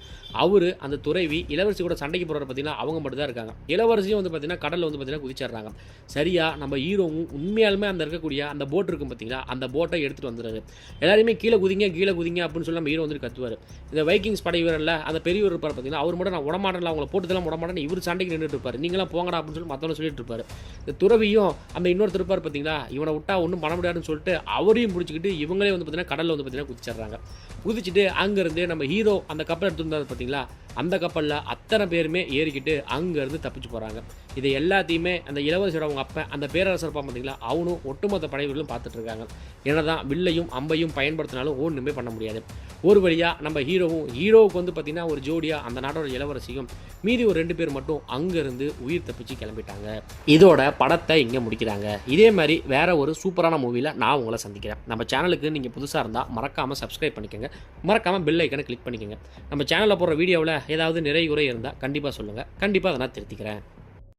அவர் அந்த துறவி இளவரசி கூட சண்டைக்கு போகிற பார்த்தீங்கன்னா அவங்க மட்டும் தான் இருக்காங்க. இளவரசியும் வந்து பார்த்தீங்கன்னா கடலில் வந்து பார்த்தீங்கன்னா குதிச்சிடுறாங்க. சரியா நம்ம ஹீரோவும் உண்மையாலுமே அந்த இருக்கக்கூடிய அந்த போட் இருக்கும் பார்த்தீங்களா, அந்த போட்டை எடுத்துகிட்டு வந்துடுறாரு. எல்லாருமே கீழே குதிங்க அப்படின்னு சொல்லி நம்ம ஹீரோ வந்து கத்துவார். இந்த வைக்கிங்ஸ் படை வீரரில் அந்த பெரியவர் இருப்பார் பார்த்தீங்கன்னா, அவர் மட்டும் நான் உடமாட்டேன் அவங்களை போட்டுதெல்லாம் உடமாட்டேன்னு இவர் சண்டைக்கு நின்றுட்டு இருப்பார். நீங்களாம் போங்கடா அப்படின்னு சொல்லி மற்றவங்க சொல்லிட்டு இருப்பார். இந்த துறவியும் அந்த இன்னொருத்தர் இருப்பார் பார்த்தீங்களா, இவனை விட்டா ஒன்றும் பண்ண முடியாதுன்னு சொல்லிட்டு அவரையும் பிடிச்சிக்கிட்டு இவங்களே வந்து பார்த்தீங்கன்னா கடலில் வந்து பார்த்தீங்கன்னா குதிச்சிடுறாங்க. குதிச்சுட்டு அங்கேருந்து நம்ம ஹீரோ அந்த கப்பல் எடுத்துருந்தாரு பார்த்தீங்களா, அந்த கப்பலில் அத்தனை பேருமே ஏறிக்கிட்டு அங்கேருந்து தப்பிச்சு போகிறாங்க. இதை எல்லாத்தையுமே அந்த இளவரசியோட அவங்க அப்பா அந்த பேரரசர் பார்த்தீங்களா, அவனும் ஒட்டுமொத்த படைவர்களும் பார்த்துட்டு இருக்காங்க. என்னதான் வில்லையும் அம்பையும் பயன்படுத்தினாலும் ஒன்றுமே பண்ண முடியாது. ஒரு வழியாக நம்ம ஹீரோவுக்கு வந்து பார்த்தீங்கன்னா ஒரு ஜோடியாக அந்த நாட்டோட இளவரசியும் மீதி ஒரு 2 பேர் மட்டும் அங்கேருந்து உயிர் தப்பிச்சு கிளம்பிட்டாங்க. இதோட படத்தை இங்கே முடிக்கிறாங்க. இதே மாதிரி வேற ஒரு சூப்பரான மூவியில் நான் உங்களை சந்திக்கிறேன். நம்ம சேனலுக்கு நீங்கள் புதுசாக இருந்தால் மறக்காமல் சப்ஸ்கிரைப் பண்ணிக்கோங்க, மறக்காமல் பெல் ஐக்கனை கிளிக் பண்ணிக்கோங்க. நம்ம சேனலில் போடுற வீடியோவில் ஏதாவது நிறை குறை இருந்தால் கண்டிப்பாக சொல்லுங்கள், கண்டிப்பாக அதை நான் திருத்திக்கிறேன்.